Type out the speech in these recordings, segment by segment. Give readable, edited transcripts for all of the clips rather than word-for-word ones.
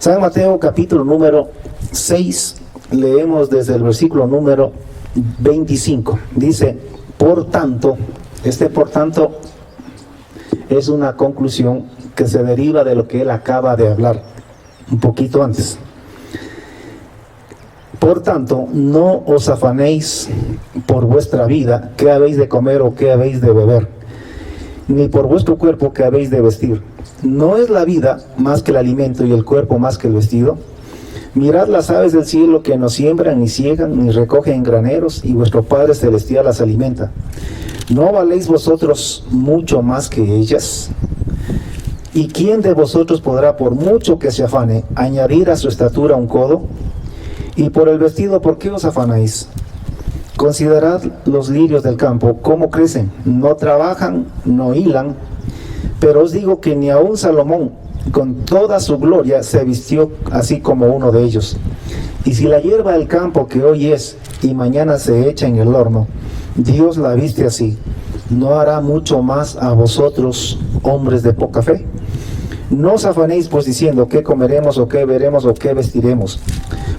San Mateo capítulo número 6, leemos desde el versículo número 25. Dice, por tanto, por tanto es una conclusión que se deriva de lo que él acaba de hablar un poquito antes. Por tanto, no os afanéis por vuestra vida, qué habéis de comer o qué habéis de beber, ni por vuestro cuerpo, qué habéis de vestir. ¿No es la vida más que el alimento y el cuerpo más que el vestido? Mirad las aves del cielo, que no siembran, ni ciegan, ni recogen en graneros, y vuestro Padre Celestial las alimenta. ¿No valéis vosotros mucho más que ellas? ¿Y quién de vosotros podrá, por mucho que se afane, añadir a su estatura un codo? Y por el vestido, ¿por qué os afanáis? Considerad los lirios del campo, cómo crecen, no trabajan, no hilan, pero os digo que ni aun Salomón, con toda su gloria, se vistió así como uno de ellos. Y si la hierba del campo, que hoy es y mañana se echa en el horno, Dios la viste así, ¿no hará mucho más a vosotros, hombres de poca fe? No os afanéis pues diciendo, ¿qué comeremos o qué veremos o qué vestiremos?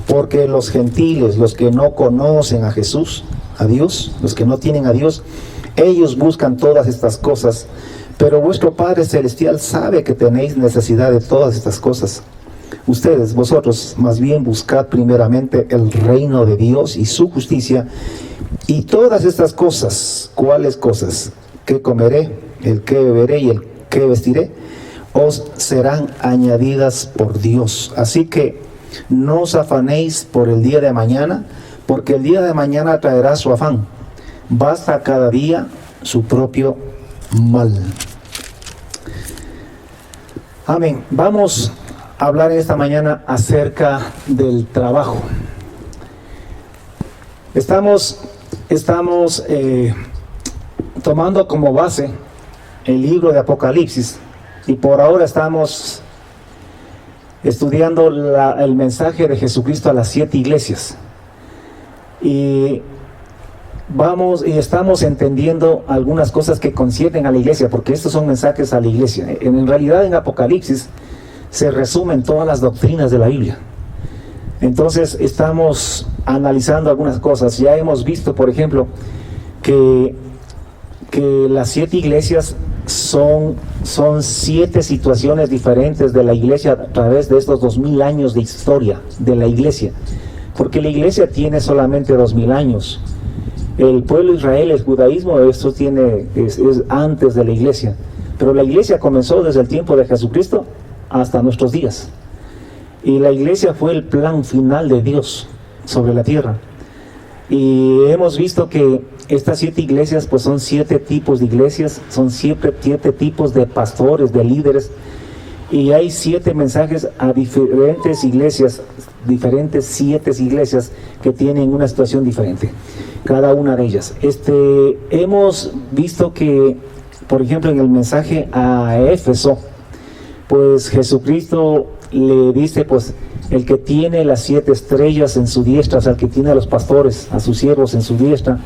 Porque los gentiles, los que no conocen a Jesús, a Dios, los que no tienen a Dios, ellos buscan todas estas cosas, pero vuestro Padre Celestial sabe que tenéis necesidad de todas estas cosas. Ustedes, vosotros, más bien buscad primeramente el reino de Dios y su justicia, y todas estas cosas, ¿cuáles cosas? ¿Qué comeré, el qué beberé y el qué vestiré? Os serán añadidas por Dios. Así que no os afanéis por el día de mañana, porque el día de mañana traerá su afán. Basta cada día su propio mal. Amén. Vamos a hablar esta mañana acerca del trabajo. Estamos tomando como base el libro de Apocalipsis, y por ahora estamos estudiando el mensaje de Jesucristo a las 7 iglesias. Y estamos entendiendo algunas cosas que conciernen a la iglesia, porque estos son mensajes a la iglesia. En realidad, en Apocalipsis se resumen todas las doctrinas de la Biblia. Entonces estamos analizando algunas cosas. Ya hemos visto, por ejemplo, que las 7 iglesias son 7 situaciones diferentes de la iglesia a través de estos 2000 años de historia de la iglesia, porque la iglesia tiene solamente 2000 años. El pueblo de Israel, el judaísmo, esto es antes de la iglesia, pero la iglesia comenzó desde el tiempo de Jesucristo hasta nuestros días, y la iglesia fue el plan final de Dios sobre la tierra. Y hemos visto que estas 7 iglesias pues son 7 tipos de iglesias, son 7 tipos de pastores, de líderes, y hay 7 mensajes a diferentes iglesias, diferentes 7 iglesias que tienen una situación diferente, cada una de ellas. Hemos visto que, por ejemplo, en el mensaje a Éfeso, pues Jesucristo le dice, pues, el que tiene las 7 estrellas en su diestra, o sea, el que tiene a los pastores, a sus siervos en su diestra,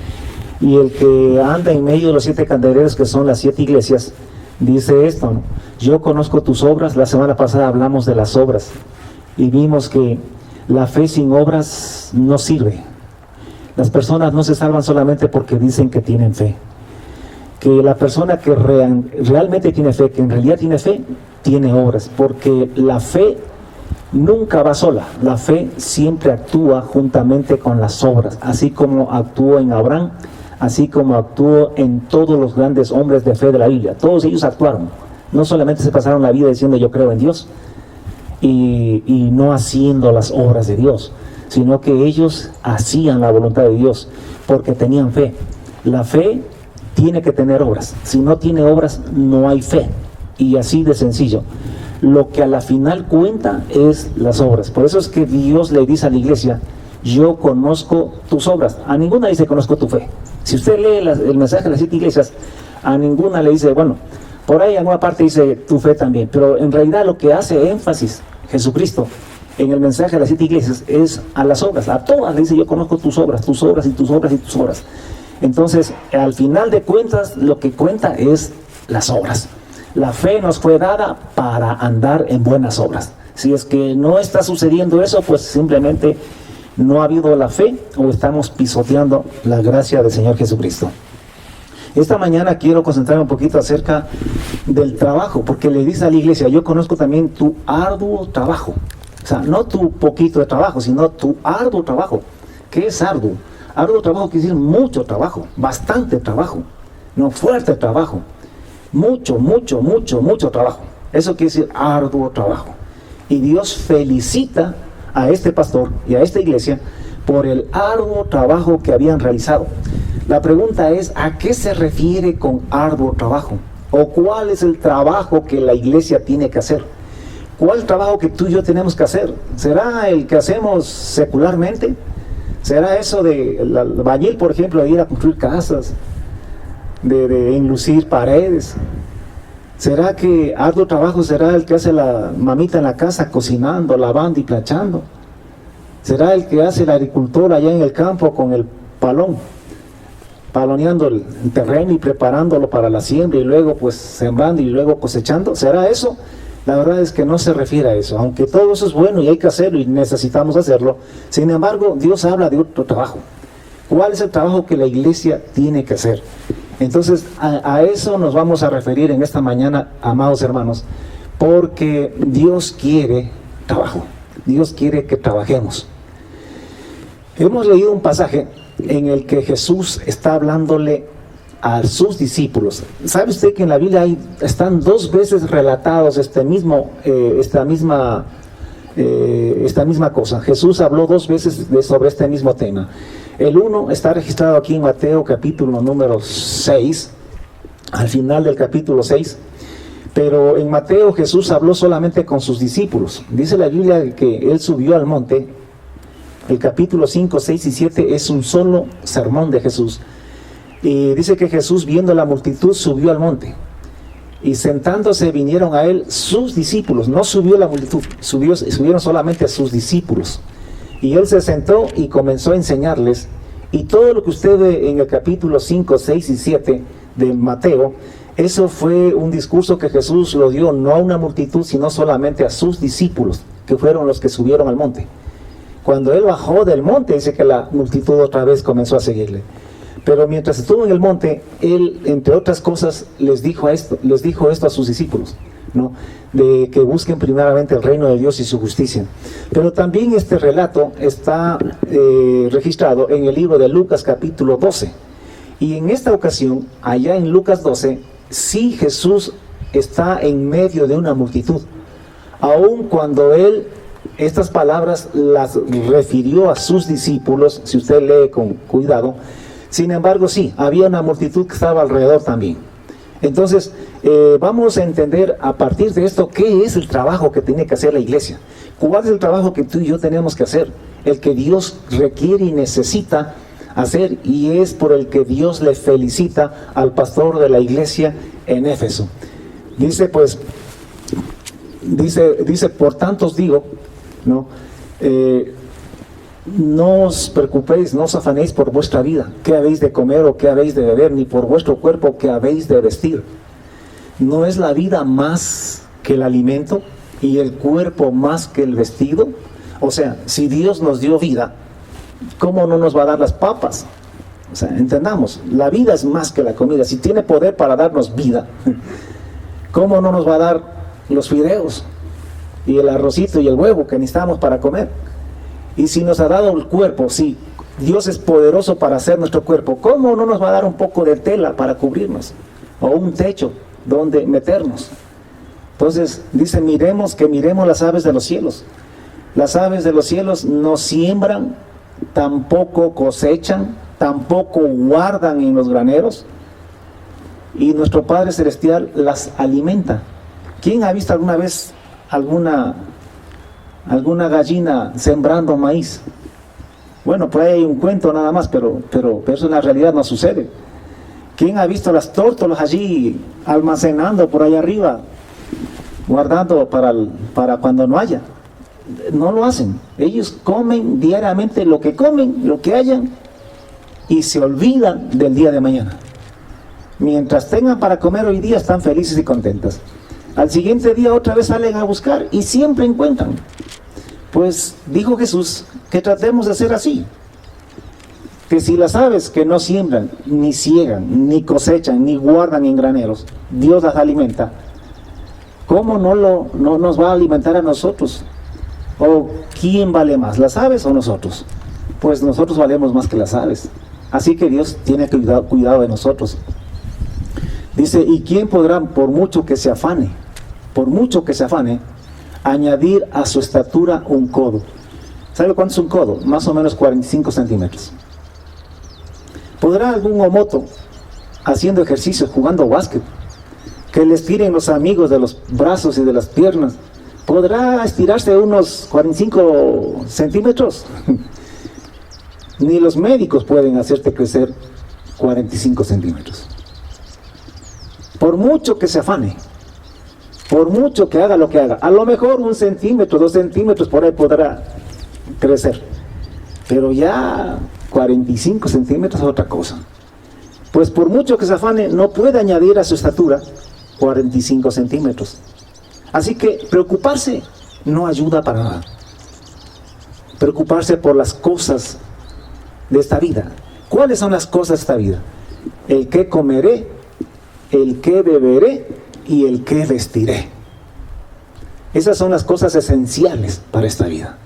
y el que anda en medio de los 7 candeleros, que son las 7 iglesias, dice esto, ¿no? Yo conozco tus obras. La semana pasada hablamos de las obras y vimos que la fe sin obras no sirve. Las personas no se salvan solamente porque dicen que tienen fe. Que la persona que realmente tiene fe, que en realidad tiene fe, tiene obras, porque la fe nunca va sola. La fe siempre actúa juntamente con las obras, así como actuó en Abraham, así como actuó en todos los grandes hombres de fe de la Biblia. Todos ellos actuaron, no solamente se pasaron la vida diciendo yo creo en Dios y no haciendo las obras de Dios, sino que ellos hacían la voluntad de Dios porque tenían fe. La fe tiene que tener obras. Si no tiene obras, no hay fe, y así de sencillo. Lo que a la final cuenta es las obras. Por eso es que Dios le dice a la iglesia, yo conozco tus obras. A ninguna dice conozco tu fe. Si usted lee el mensaje de las 7 iglesias, a ninguna le dice, bueno, por ahí en alguna parte dice tu fe también, pero en realidad lo que hace énfasis Jesucristo en el mensaje de las 7 iglesias es a las obras. A todas le dice, yo conozco tus obras y tus obras y tus obras. Entonces, al final de cuentas, lo que cuenta es las obras. La fe nos fue dada para andar en buenas obras. Si es que no está sucediendo eso, pues simplemente no ha habido la fe o estamos pisoteando la gracia del Señor Jesucristo. Esta mañana quiero concentrarme un poquito acerca del trabajo, porque le dice a la iglesia, yo conozco también tu arduo trabajo. O sea, no tu poquito de trabajo, sino tu arduo trabajo. ¿Qué es arduo? Arduo trabajo quiere decir mucho trabajo, bastante trabajo, no fuerte trabajo. Mucho trabajo. Eso quiere decir arduo trabajo. Y Dios felicita a este pastor y a esta iglesia por el arduo trabajo que habían realizado. La pregunta es, ¿a qué se refiere con arduo trabajo? ¿O cuál es el trabajo que la iglesia tiene que hacer? ¿Cuál trabajo que tú y yo tenemos que hacer? ¿Será el que hacemos secularmente? ¿Será eso de el albañil, por ejemplo, de ir a construir casas, de enlucir paredes? ¿Será que arduo trabajo será el que hace la mamita en la casa cocinando, lavando y planchando? ¿Será el que hace el agricultor allá en el campo con el paloneando el terreno y preparándolo para la siembra y luego pues sembrando y luego cosechando? ¿Será eso? La verdad es que no se refiere a eso, aunque todo eso es bueno y hay que hacerlo y necesitamos hacerlo. Sin embargo, Dios habla de otro trabajo. ¿Cuál es el trabajo que la iglesia tiene que hacer? Entonces, a eso nos vamos a referir en esta mañana, amados hermanos, porque Dios quiere trabajo. Dios quiere que trabajemos. Hemos leído un pasaje en el que Jesús está hablándole a sus discípulos. ¿Sabe usted que en la Biblia están 2 veces relatados esta misma cosa? Jesús habló 2 veces sobre este mismo tema. El uno está registrado aquí en Mateo capítulo número 6, al final del capítulo 6, pero en Mateo Jesús habló solamente con sus discípulos. Dice la Biblia que Él subió al monte. El capítulo 5, 6 y 7 es un solo sermón de Jesús. Y dice que Jesús, viendo la multitud, subió al monte. Y sentándose vinieron a Él sus discípulos. No subió la multitud, subieron solamente a sus discípulos. Y Él se sentó y comenzó a enseñarles. Y todo lo que usted ve en el capítulo 5, 6 y 7 de Mateo, eso fue un discurso que Jesús lo dio no a una multitud, sino solamente a sus discípulos, que fueron los que subieron al monte. Cuando Él bajó del monte, dice que la multitud otra vez comenzó a seguirle. Pero mientras estuvo en el monte, Él, entre otras cosas, les dijo esto a sus discípulos, ¿no? De que busquen primeramente el reino de Dios y su justicia. Pero también este relato está registrado en el libro de Lucas capítulo 12. Y en esta ocasión, allá en Lucas 12, sí Jesús está en medio de una multitud. Aun cuando Él estas palabras las refirió a sus discípulos, si usted lee con cuidado, sin embargo sí, había una multitud que estaba alrededor también. Entonces, vamos a entender a partir de esto qué es el trabajo que tiene que hacer la iglesia. ¿Cuál es el trabajo que tú y yo tenemos que hacer? El que Dios requiere y necesita hacer, y es por el que Dios le felicita al pastor de la iglesia en Éfeso. Dice pues, por tanto os digo, ¿no? No os preocupéis, no os afanéis por vuestra vida, qué habéis de comer o qué habéis de beber, ni por vuestro cuerpo qué habéis de vestir. ¿No es la vida más que el alimento y el cuerpo más que el vestido? O sea, si Dios nos dio vida, ¿cómo no nos va a dar las papas? O sea, entendamos, la vida es más que la comida. Si tiene poder para darnos vida, ¿cómo no nos va a dar los fideos y el arrocito y el huevo que necesitamos para comer? Y si nos ha dado el cuerpo, si Dios es poderoso para hacer nuestro cuerpo, ¿cómo no nos va a dar un poco de tela para cubrirnos? O un techo donde meternos. Entonces dice, miremos las aves de los cielos. Las aves de los cielos no siembran, tampoco cosechan, tampoco guardan en los graneros, y nuestro Padre Celestial las alimenta. ¿Quién ha visto alguna vez alguna gallina sembrando maíz? Bueno, por ahí hay un cuento nada más, pero eso en la realidad no sucede. ¿Quién ha visto las tórtolas allí almacenando por ahí arriba, guardando para cuando no haya? No lo hacen. Ellos comen diariamente lo que comen, lo que hayan, y se olvidan del día de mañana. Mientras tengan para comer hoy día, están felices y contentas. Al siguiente día otra vez salen a buscar y siempre encuentran. Pues dijo Jesús que tratemos de ser así. Que si las aves que no siembran, ni ciegan, ni cosechan, ni guardan en graneros, Dios las alimenta, ¿cómo no nos va a alimentar a nosotros? ¿O quién vale más, las aves o nosotros? Pues nosotros valemos más que las aves. Así que Dios tiene cuidado de nosotros. Dice, ¿y quién podrá, por mucho que se afane, añadir a su estatura un codo? ¿Sabe cuánto es un codo? Más o menos 45 centímetros. ¿Podrá algún omoto, haciendo ejercicio, jugando básquet, que les tiren los amigos de los brazos y de las piernas, podrá estirarse unos 45 centímetros? Ni los médicos pueden hacerte crecer 45 centímetros. Por mucho que se afane, por mucho que haga lo que haga, a lo mejor 1 centímetro, 2 centímetros por ahí podrá crecer, pero ya 45 centímetros es otra cosa. Pues por mucho que se afane, no puede añadir a su estatura 45 centímetros. Así que preocuparse no ayuda para nada. Preocuparse por las cosas de esta vida. ¿Cuáles son las cosas de esta vida? El que comeré, el que beberé y el que vestiré. Esas son las cosas esenciales para esta vida.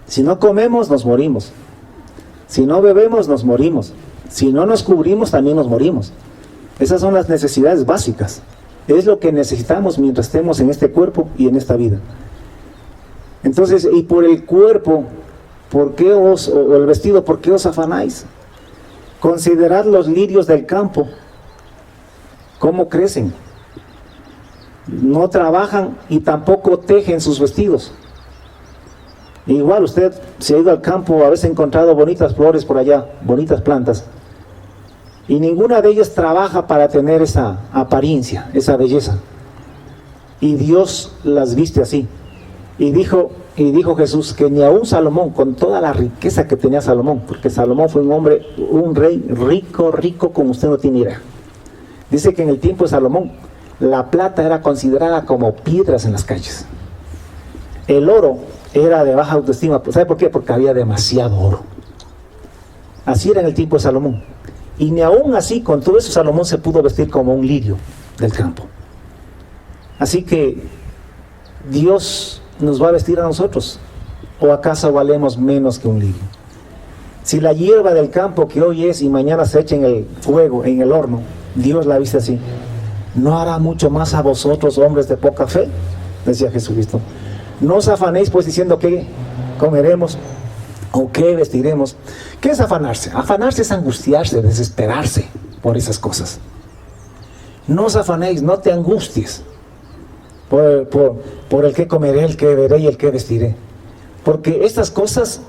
Si no comemos, nos morimos. Si no bebemos, nos morimos. Si no nos cubrimos, también nos morimos. Esas son las necesidades básicas. Es lo que necesitamos mientras estemos en este cuerpo y en esta vida. Entonces, y por el cuerpo, o el vestido, ¿por qué os afanáis? Considerad los lirios del campo, cómo crecen. No trabajan y tampoco tejen sus vestidos. Igual usted se ha ido al campo, a veces ha encontrado bonitas flores por allá, bonitas plantas, y ninguna de ellas trabaja para tener esa apariencia, esa belleza. Y Dios las viste así. Y dijo Jesús que ni aún Salomón, con toda la riqueza que tenía Salomón, porque Salomón fue un rey rico como usted no tiene idea. Dice que en el tiempo de Salomón, la plata era considerada como piedras en las calles. El oro era de baja autoestima. ¿Sabe por qué? Porque había demasiado oro. Así era en el tiempo de Salomón. Y ni aún así, con todo eso, Salomón se pudo vestir como un lirio del campo. Así que Dios nos va a vestir a nosotros. ¿O acaso valemos menos que un lirio? Si la hierba del campo que hoy es y mañana se echa en el fuego, en el horno, Dios la viste así, ¿no hará mucho más a vosotros, hombres de poca fe? Decía Jesucristo. No os afanéis pues diciendo qué comeremos o qué vestiremos. ¿Qué es afanarse? Afanarse es angustiarse, desesperarse por esas cosas. No os afanéis, no te angusties por el que comeré, el que beberé y el que vestiré. Porque estas cosas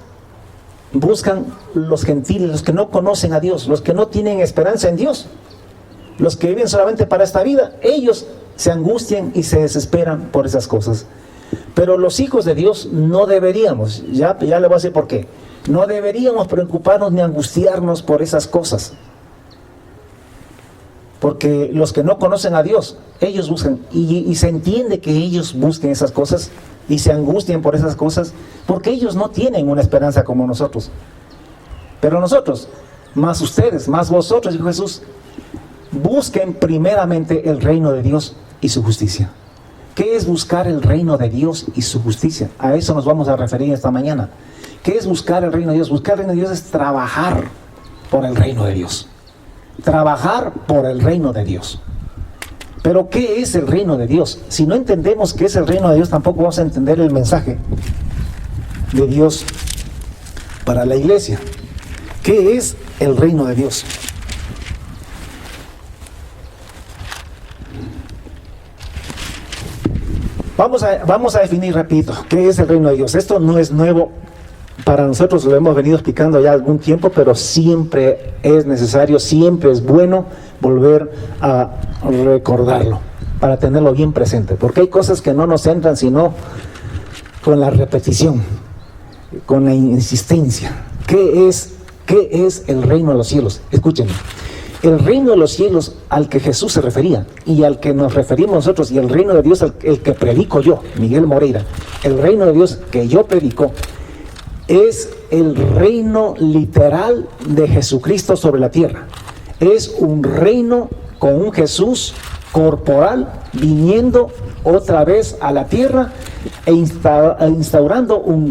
buscan los gentiles, los que no conocen a Dios, los que no tienen esperanza en Dios, los que viven solamente para esta vida. Ellos se angustian y se desesperan por esas cosas. Pero los hijos de Dios no deberíamos, ya le voy a decir por qué, no deberíamos preocuparnos ni angustiarnos por esas cosas. Porque los que no conocen a Dios, ellos buscan, y se entiende que ellos busquen esas cosas y se angustien por esas cosas, porque ellos no tienen una esperanza como nosotros. Pero nosotros, más ustedes, más vosotros, dijo Jesús, busquen primeramente el reino de Dios y su justicia. ¿Qué es buscar el reino de Dios y su justicia? A eso nos vamos a referir esta mañana. ¿Qué es buscar el reino de Dios? Buscar el reino de Dios es trabajar por el reino de Dios. Trabajar por el reino de Dios. Pero ¿qué es el reino de Dios? Si no entendemos qué es el reino de Dios, tampoco vamos a entender el mensaje de Dios para la iglesia. ¿Qué es el reino de Dios? Vamos a definir rapidito qué es el reino de Dios. Esto no es nuevo para nosotros, lo hemos venido explicando ya algún tiempo, pero siempre es necesario, siempre es bueno volver a recordarlo para tenerlo bien presente, porque hay cosas que no nos entran sino con la repetición, con la insistencia. ¿Qué es el reino de los cielos? Escúchenme. El reino de los cielos al que Jesús se refería y al que nos referimos nosotros, y el reino de Dios el que predico yo, Miguel Moreira, el reino de Dios que yo predico, es el reino literal de Jesucristo sobre la tierra. Es un reino con un Jesús corporal viniendo otra vez a la tierra e instaurando un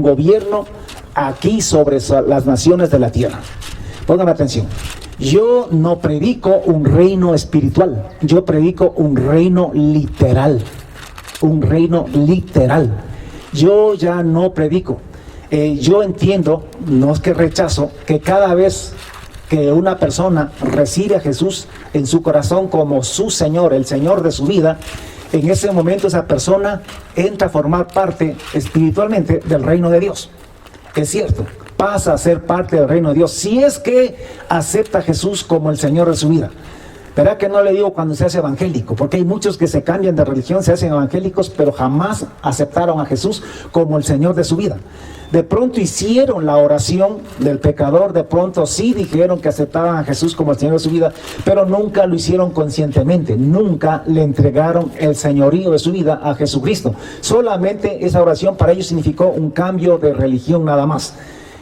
gobierno aquí sobre las naciones de la tierra. Póngame atención. Yo no predico un reino espiritual, yo predico un reino literal. Un reino literal. Yo ya no predico. Yo entiendo, no es que rechazo, que cada vez que una persona recibe a Jesús en su corazón como su Señor, el Señor de su vida, en ese momento esa persona entra a formar parte espiritualmente del reino de Dios. Es cierto, pasa a ser parte del reino de Dios si es que acepta a Jesús como el Señor de su vida. Verá que no le digo cuando se hace evangélico, porque hay muchos que se cambian de religión, se hacen evangélicos, pero jamás aceptaron a Jesús como el Señor de su vida. De pronto hicieron la oración del pecador, de pronto sí dijeron que aceptaban a Jesús como el Señor de su vida, pero nunca lo hicieron conscientemente, nunca le entregaron el señorío de su vida a Jesucristo. Solamente esa oración para ellos significó un cambio de religión nada más.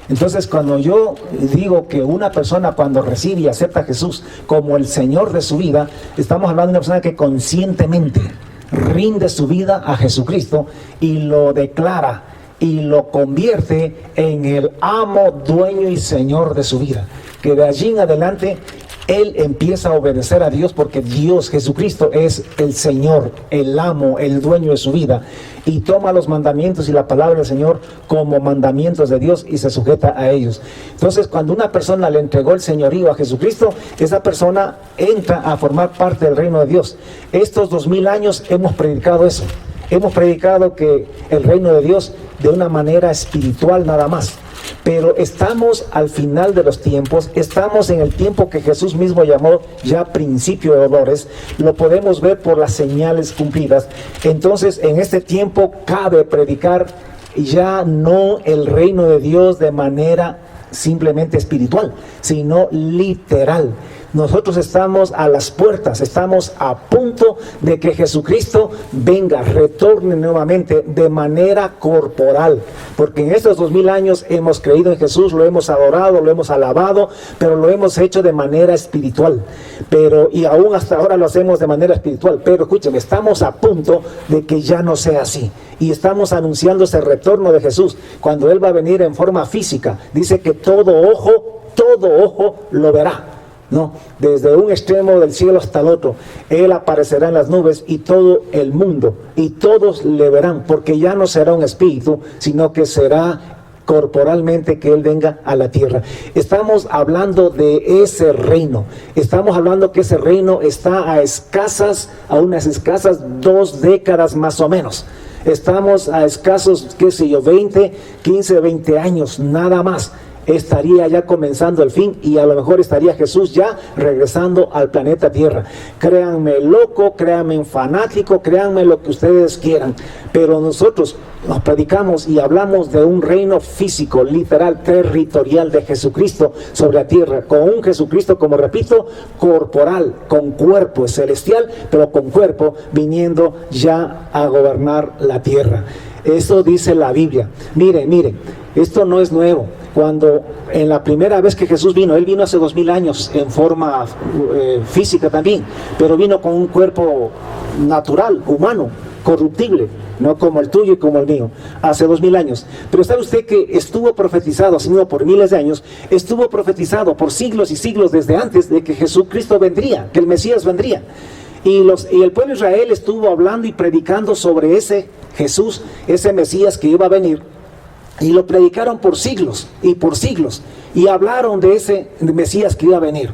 Entonces, cuando yo digo que una persona cuando recibe y acepta a Jesús como el Señor de su vida, estamos hablando de una persona que conscientemente rinde su vida a Jesucristo y lo declara y lo convierte en el amo, dueño y Señor de su vida. Que de allí en adelante él empieza a obedecer a Dios, porque Dios, Jesucristo, es el Señor, el amo, el dueño de su vida, y toma los mandamientos y la palabra del Señor como mandamientos de Dios y se sujeta a ellos. Entonces, cuando una persona le entregó el señorío a Jesucristo, esa persona entra a formar parte del reino de Dios. Estos 2000 años hemos predicado eso. Hemos predicado que el reino de Dios de una manera espiritual nada más. Pero estamos al final de los tiempos, estamos en el tiempo que Jesús mismo llamó ya principio de dolores, lo podemos ver por las señales cumplidas. Entonces, en este tiempo cabe predicar ya no el reino de Dios de manera simplemente espiritual, sino literal. Nosotros estamos a las puertas, estamos a punto de que Jesucristo venga, retorne nuevamente de manera corporal, porque en estos 2000 años hemos creído en Jesús, lo hemos adorado, lo hemos alabado, pero lo hemos hecho de manera espiritual, y aún hasta ahora lo hacemos de manera espiritual, pero escúcheme, estamos a punto de que ya no sea así, y estamos anunciando ese retorno de Jesús, cuando Él va a venir en forma física. Dice que todo ojo lo verá. No, desde un extremo del cielo hasta el otro, Él aparecerá en las nubes y todo el mundo, y todos le verán, porque ya no será un espíritu, sino que será corporalmente que Él venga a la tierra. Estamos hablando de ese reino, estamos hablando que ese reino está a unas escasas 2 décadas más o menos. Estamos a escasos, 15, 20 años, nada más. Estaría ya comenzando el fin, y a lo mejor estaría Jesús ya regresando al planeta Tierra. Créanme loco, créanme fanático, créanme lo que ustedes quieran, pero nosotros nos predicamos y hablamos de un reino físico, literal, territorial de Jesucristo sobre la tierra, con un Jesucristo, como repito, corporal, con cuerpo celestial, pero con cuerpo, viniendo ya a gobernar la tierra. Eso dice la Biblia. Miren, esto no es nuevo. Cuando en la primera vez que Jesús vino, Él vino hace 2000 años en forma física también, pero vino con un cuerpo natural, humano, corruptible, no como el tuyo y como el mío, hace 2000 años. Pero sabe usted que estuvo profetizado, así mismo por miles de años, estuvo profetizado por siglos y siglos desde antes de que Jesucristo vendría, que el Mesías vendría. Y el pueblo de Israel estuvo hablando y predicando sobre ese Jesús, ese Mesías que iba a venir. Y lo predicaron por siglos y por siglos, y hablaron de ese Mesías que iba a venir.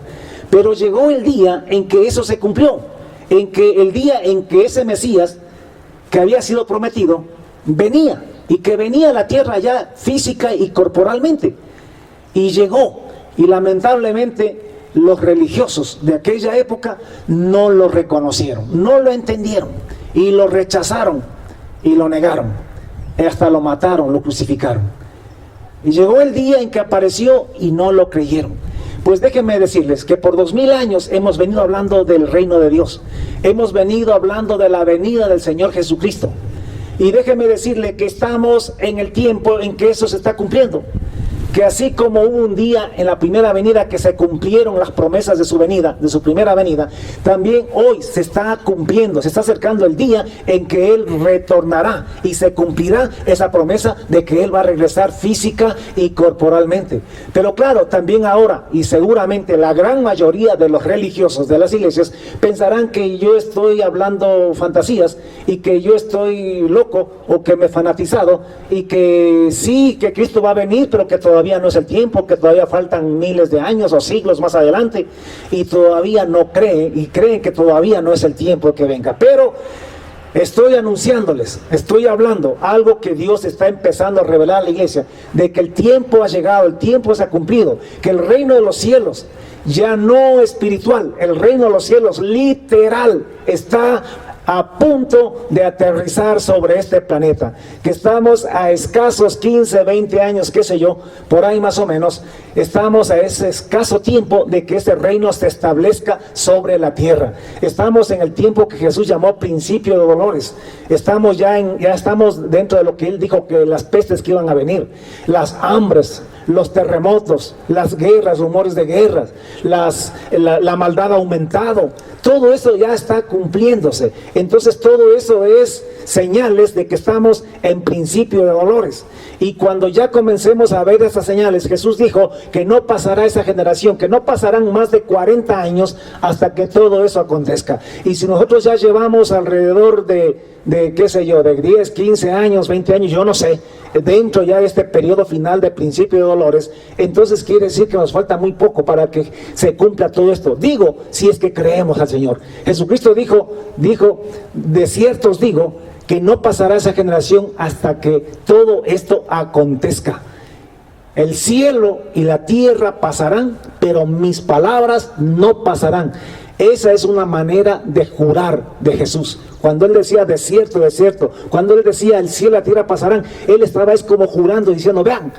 Pero llegó el día en que eso se cumplió, el día en que ese Mesías que había sido prometido venía, y que venía a la tierra ya física y corporalmente. Y llegó, y lamentablemente los religiosos de aquella época no lo reconocieron, no lo entendieron, y lo rechazaron y lo negaron. Hasta lo mataron, lo crucificaron. Y llegó el día en que apareció y no lo creyeron. Pues déjenme decirles que por 2000 años hemos venido hablando del reino de Dios. Hemos venido hablando de la venida del Señor Jesucristo. Y déjenme decirle que estamos en el tiempo en que eso se está cumpliendo. Que así como hubo un día en la primera venida que se cumplieron las promesas de su venida, de su primera venida, también hoy se está cumpliendo, se está acercando el día en que Él retornará y se cumplirá esa promesa de que Él va a regresar física y corporalmente. Pero claro, también ahora, y seguramente la gran mayoría de los religiosos de las iglesias pensarán que yo estoy hablando fantasías y que yo estoy loco o que me he fanatizado y que sí, que Cristo va a venir, pero que todavía no es el tiempo, que todavía faltan miles de años o siglos más adelante, y todavía no creen, y creen que todavía no es el tiempo que venga. Pero estoy anunciándoles, estoy hablando algo que Dios está empezando a revelar a la iglesia, de que el tiempo ha llegado, el tiempo se ha cumplido, que el reino de los cielos, ya no espiritual, el reino de los cielos literal, está a punto de aterrizar sobre este planeta, que estamos a escasos 15, 20 años, qué sé yo, por ahí más o menos, estamos a ese escaso tiempo de que este reino se establezca sobre la tierra. Estamos en el tiempo que Jesús llamó principio de dolores. Estamos ya estamos dentro de lo que Él dijo, que las pestes que iban a venir, las hambres, los terremotos, las guerras, rumores de guerras, la maldad ha aumentado. Todo eso ya está cumpliéndose. Entonces todo eso es señales de que estamos en principio de dolores. Y cuando ya comencemos a ver esas señales, Jesús dijo que no pasará esa generación, que no pasarán más de 40 años hasta que todo eso acontezca. Y si nosotros ya llevamos alrededor de qué sé yo, de 10, 15 años, 20 años, yo no sé, dentro ya de este periodo final de principio de dolores, entonces quiere decir que nos falta muy poco para que se cumpla todo esto. Digo, si es que creemos al Señor. Jesucristo dijo, de cierto os digo, que no pasará esa generación hasta que todo esto acontezca. El cielo y la tierra pasarán, pero mis palabras no pasarán. Esa es una manera de jurar de Jesús. Cuando Él decía de cierto, cuando Él decía el cielo y la tierra pasarán, Él estaba como jurando, diciendo, vean,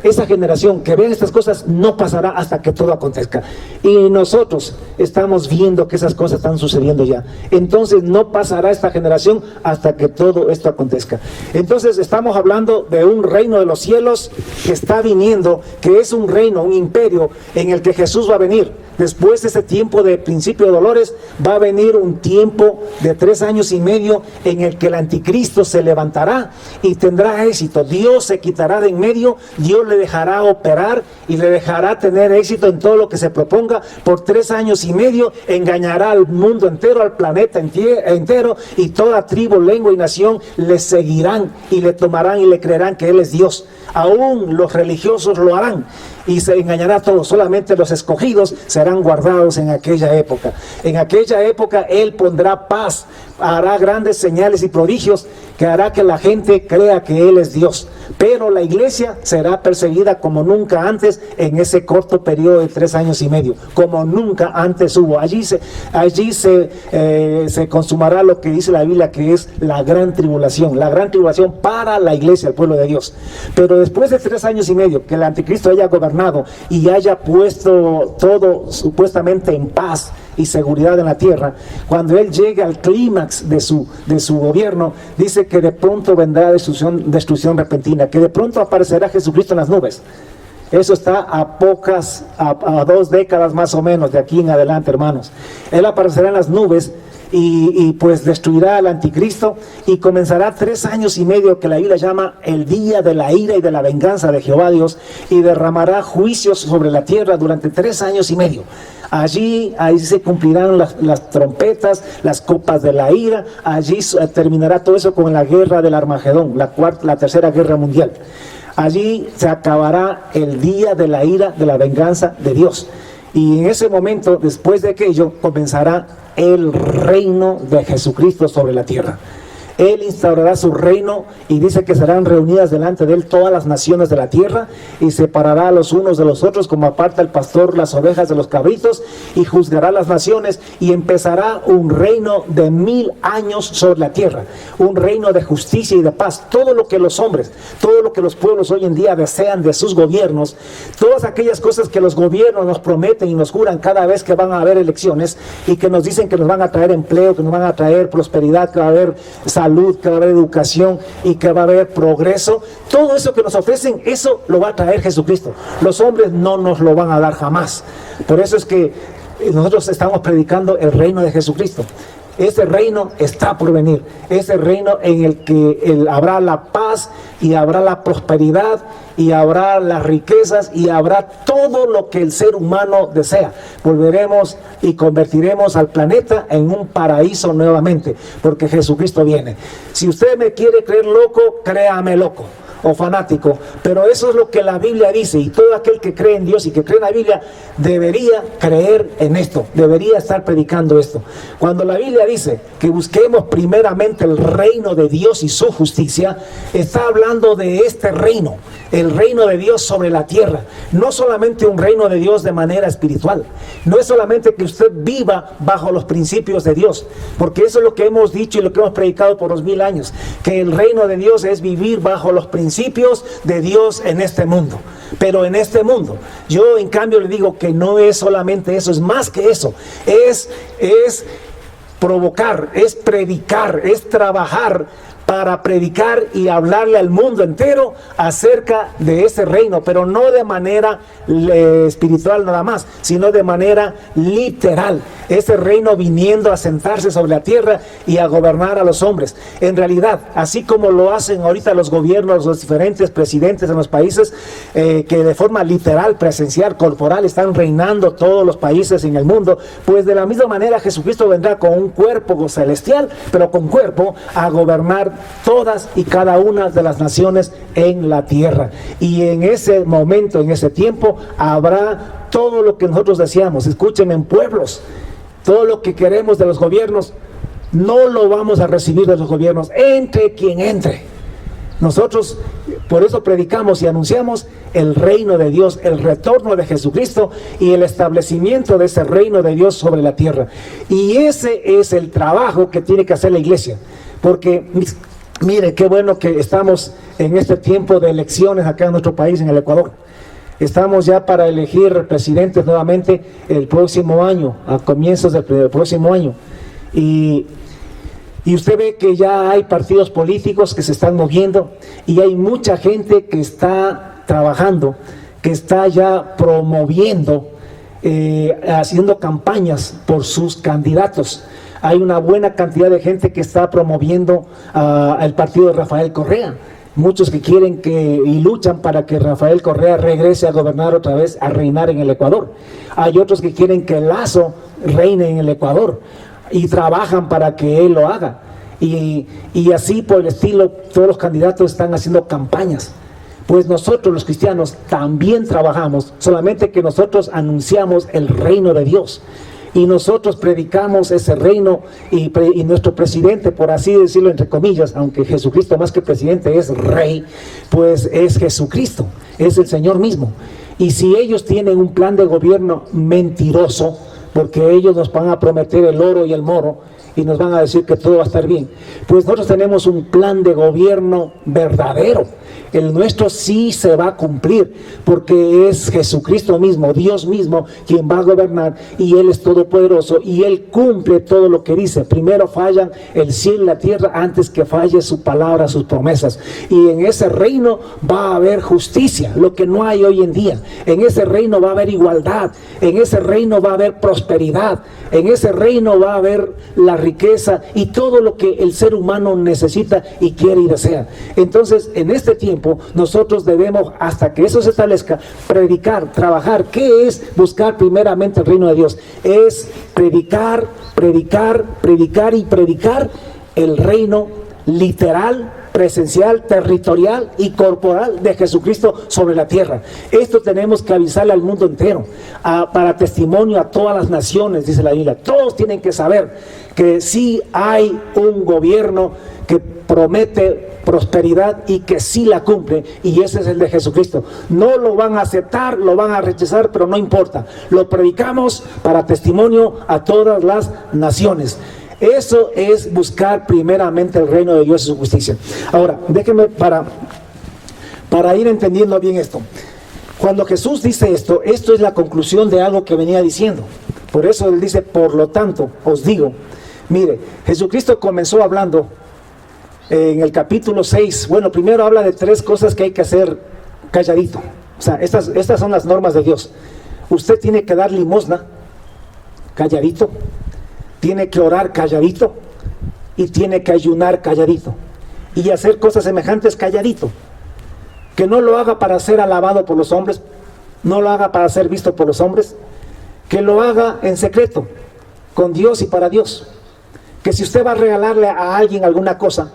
esa generación, que vean estas cosas, no pasará hasta que todo acontezca. Y nosotros estamos viendo que esas cosas están sucediendo ya. Entonces no pasará esta generación hasta que todo esto acontezca. Entonces estamos hablando de un reino de los cielos que está viniendo, que es un reino, un imperio en el que Jesús va a venir. Después de ese tiempo de principio de dolores, va a venir un tiempo de 3 años y medio en el que el anticristo se levantará y tendrá éxito. Dios se quitará de en medio, Dios le dejará operar y le dejará tener éxito en todo lo que se proponga. Por 3 años y medio engañará al mundo entero, al planeta entero, y toda tribu, lengua y nación le seguirán y le tomarán y le creerán que Él es Dios. Aún los religiosos lo harán y se engañará a todos. Solamente los escogidos serán guardados en aquella época. En aquella época Él pondrá paz, hará grandes señales y prodigios que hará que la gente crea que Él es Dios. Pero la iglesia será perseguida como nunca antes en ese corto periodo de 3 años y medio, como nunca antes hubo. Allí se consumará lo que dice la Biblia, que es la gran tribulación para la iglesia, el pueblo de Dios. Pero después de 3 años y medio que el anticristo haya gobernado y haya puesto todo supuestamente en paz y seguridad en la tierra, cuando Él llegue al clímax de su gobierno, dice que de pronto vendrá destrucción repentina, que de pronto aparecerá Jesucristo en las nubes. Eso está a 2 décadas más o menos de aquí en adelante, hermanos. Él aparecerá en las nubes y pues destruirá al anticristo y comenzará 3 años y medio que la Biblia llama el día de la ira y de la venganza de Jehová Dios, y derramará juicios sobre la tierra durante 3 años y medio. Ahí se cumplirán las trompetas, las copas de la ira. Allí terminará todo eso con la guerra del Armagedón, la tercera guerra mundial. Allí se acabará el día de la ira, de la venganza de Dios. Y en ese momento, después de aquello, comenzará el reino de Jesucristo sobre la tierra. Él instaurará su reino y dice que serán reunidas delante de él todas las naciones de la tierra y separará a los unos de los otros como aparta el pastor las ovejas de los cabritos y juzgará las naciones y empezará un reino de 1000 años sobre la tierra, un reino de justicia y de paz. Todo lo que los hombres, todo lo que los pueblos hoy en día desean de sus gobiernos, todas aquellas cosas que los gobiernos nos prometen y nos juran cada vez que van a haber elecciones y que nos dicen que nos van a traer empleo, que nos van a traer prosperidad, que va a haber salud, que va a haber educación y que va a haber progreso, todo eso que nos ofrecen, eso lo va a traer Jesucristo. Los hombres no nos lo van a dar jamás. Por eso es que nosotros estamos predicando el reino de Jesucristo. Ese reino está por venir, ese reino en el que habrá la paz y habrá la prosperidad y habrá las riquezas y habrá todo lo que el ser humano desea. Volveremos y convertiremos al planeta en un paraíso nuevamente, porque Jesucristo viene. Si usted me quiere creer loco, créame loco o fanático, pero eso es lo que la Biblia dice, y todo aquel que cree en Dios y que cree en la Biblia debería creer en esto, debería estar predicando esto. Cuando la Biblia dice que busquemos primeramente el reino de Dios y su justicia, está hablando de este reino, el reino de Dios sobre la tierra, no solamente un reino de Dios de manera espiritual, no es solamente que usted viva bajo los principios de Dios, porque eso es lo que hemos dicho y lo que hemos predicado por 2000 años, que el reino de Dios es vivir bajo los principios de Dios en este mundo. Pero en este mundo, yo en cambio le digo que no es solamente eso, es más que eso, es provocar, es predicar, es trabajar para predicar y hablarle al mundo entero acerca de ese reino, pero no de manera espiritual nada más, sino de manera literal. Ese reino viniendo a sentarse sobre la tierra y a gobernar a los hombres. En realidad, así como lo hacen ahorita los gobiernos, los diferentes presidentes en los países, que de forma literal, presencial, corporal, están reinando todos los países en el mundo, pues de la misma manera Jesucristo vendrá con un cuerpo celestial, pero con cuerpo a gobernar todas y cada una de las naciones en la tierra. Y en ese momento, en ese tiempo, habrá todo lo que nosotros deseamos. Escúchenme, en pueblos, todo lo que queremos de los gobiernos, no lo vamos a recibir de los gobiernos, entre quien entre. Nosotros por eso predicamos y anunciamos el reino de Dios, el retorno de Jesucristo y el establecimiento de ese reino de Dios sobre la tierra. Y ese es el trabajo que tiene que hacer la iglesia. Porque mire, qué bueno que estamos en este tiempo de elecciones acá en nuestro país, en el Ecuador. Estamos ya para elegir presidentes nuevamente el próximo año, a comienzos del próximo año. Y usted ve que ya hay partidos políticos que se están moviendo y hay mucha gente que está trabajando, que está ya promoviendo, haciendo campañas por sus candidatos. Hay una buena cantidad de gente que está promoviendo el partido de Rafael Correa. Muchos que quieren y luchan para que Rafael Correa regrese a gobernar otra vez, a reinar en el Ecuador. Hay otros que quieren que Lazo reine en el Ecuador y trabajan para que él lo haga. Y así por el estilo, todos los candidatos están haciendo campañas. Pues nosotros los cristianos también trabajamos, solamente que nosotros anunciamos el reino de Dios. Y nosotros predicamos ese reino y nuestro presidente, por así decirlo entre comillas, aunque Jesucristo más que presidente es rey, pues es Jesucristo, es el Señor mismo. Y si ellos tienen un plan de gobierno mentiroso, porque ellos nos van a prometer el oro y el moro y nos van a decir que todo va a estar bien, pues nosotros tenemos un plan de gobierno verdadero. El nuestro sí se va a cumplir, porque es Jesucristo mismo, Dios mismo, quien va a gobernar, y Él es todopoderoso, y Él cumple todo lo que dice. Primero fallan el cielo y la tierra antes que falle su palabra, sus promesas. Y en ese reino va a haber justicia, lo que no hay hoy en día. En ese reino va a haber igualdad, en ese reino va a haber prosperidad, en ese reino va a haber la riqueza y todo lo que el ser humano necesita y quiere y desea. Entonces, en este tiempo, nosotros debemos, hasta que eso se establezca, predicar, trabajar. ¿Qué es buscar primeramente el reino de Dios? Es predicar, predicar, predicar y predicar el reino literal presencial, territorial y corporal de Jesucristo sobre la tierra. Esto tenemos que avisarle al mundo entero, para testimonio a todas las naciones, dice la Biblia. Todos tienen que saber que sí hay un gobierno que promete prosperidad y que sí la cumple, y ese es el de Jesucristo. No lo van a aceptar, lo van a rechazar, pero no importa, lo predicamos para testimonio a todas las naciones. Eso es buscar primeramente el reino de Dios y su justicia. Ahora, déjenme para ir entendiendo bien esto. Cuando Jesús dice esto es la conclusión de algo que venía diciendo. Por eso Él dice, por lo tanto, os digo. Mire, Jesucristo comenzó hablando en el capítulo 6. Bueno, primero habla de 3 cosas que hay que hacer calladito. O sea, estas son las normas de Dios. Usted tiene que dar limosna calladito, tiene que orar calladito y tiene que ayunar calladito y hacer cosas semejantes calladito. Que no lo haga para ser alabado por los hombres, no lo haga para ser visto por los hombres, que lo haga en secreto, con Dios y para Dios. Que si usted va a regalarle a alguien alguna cosa,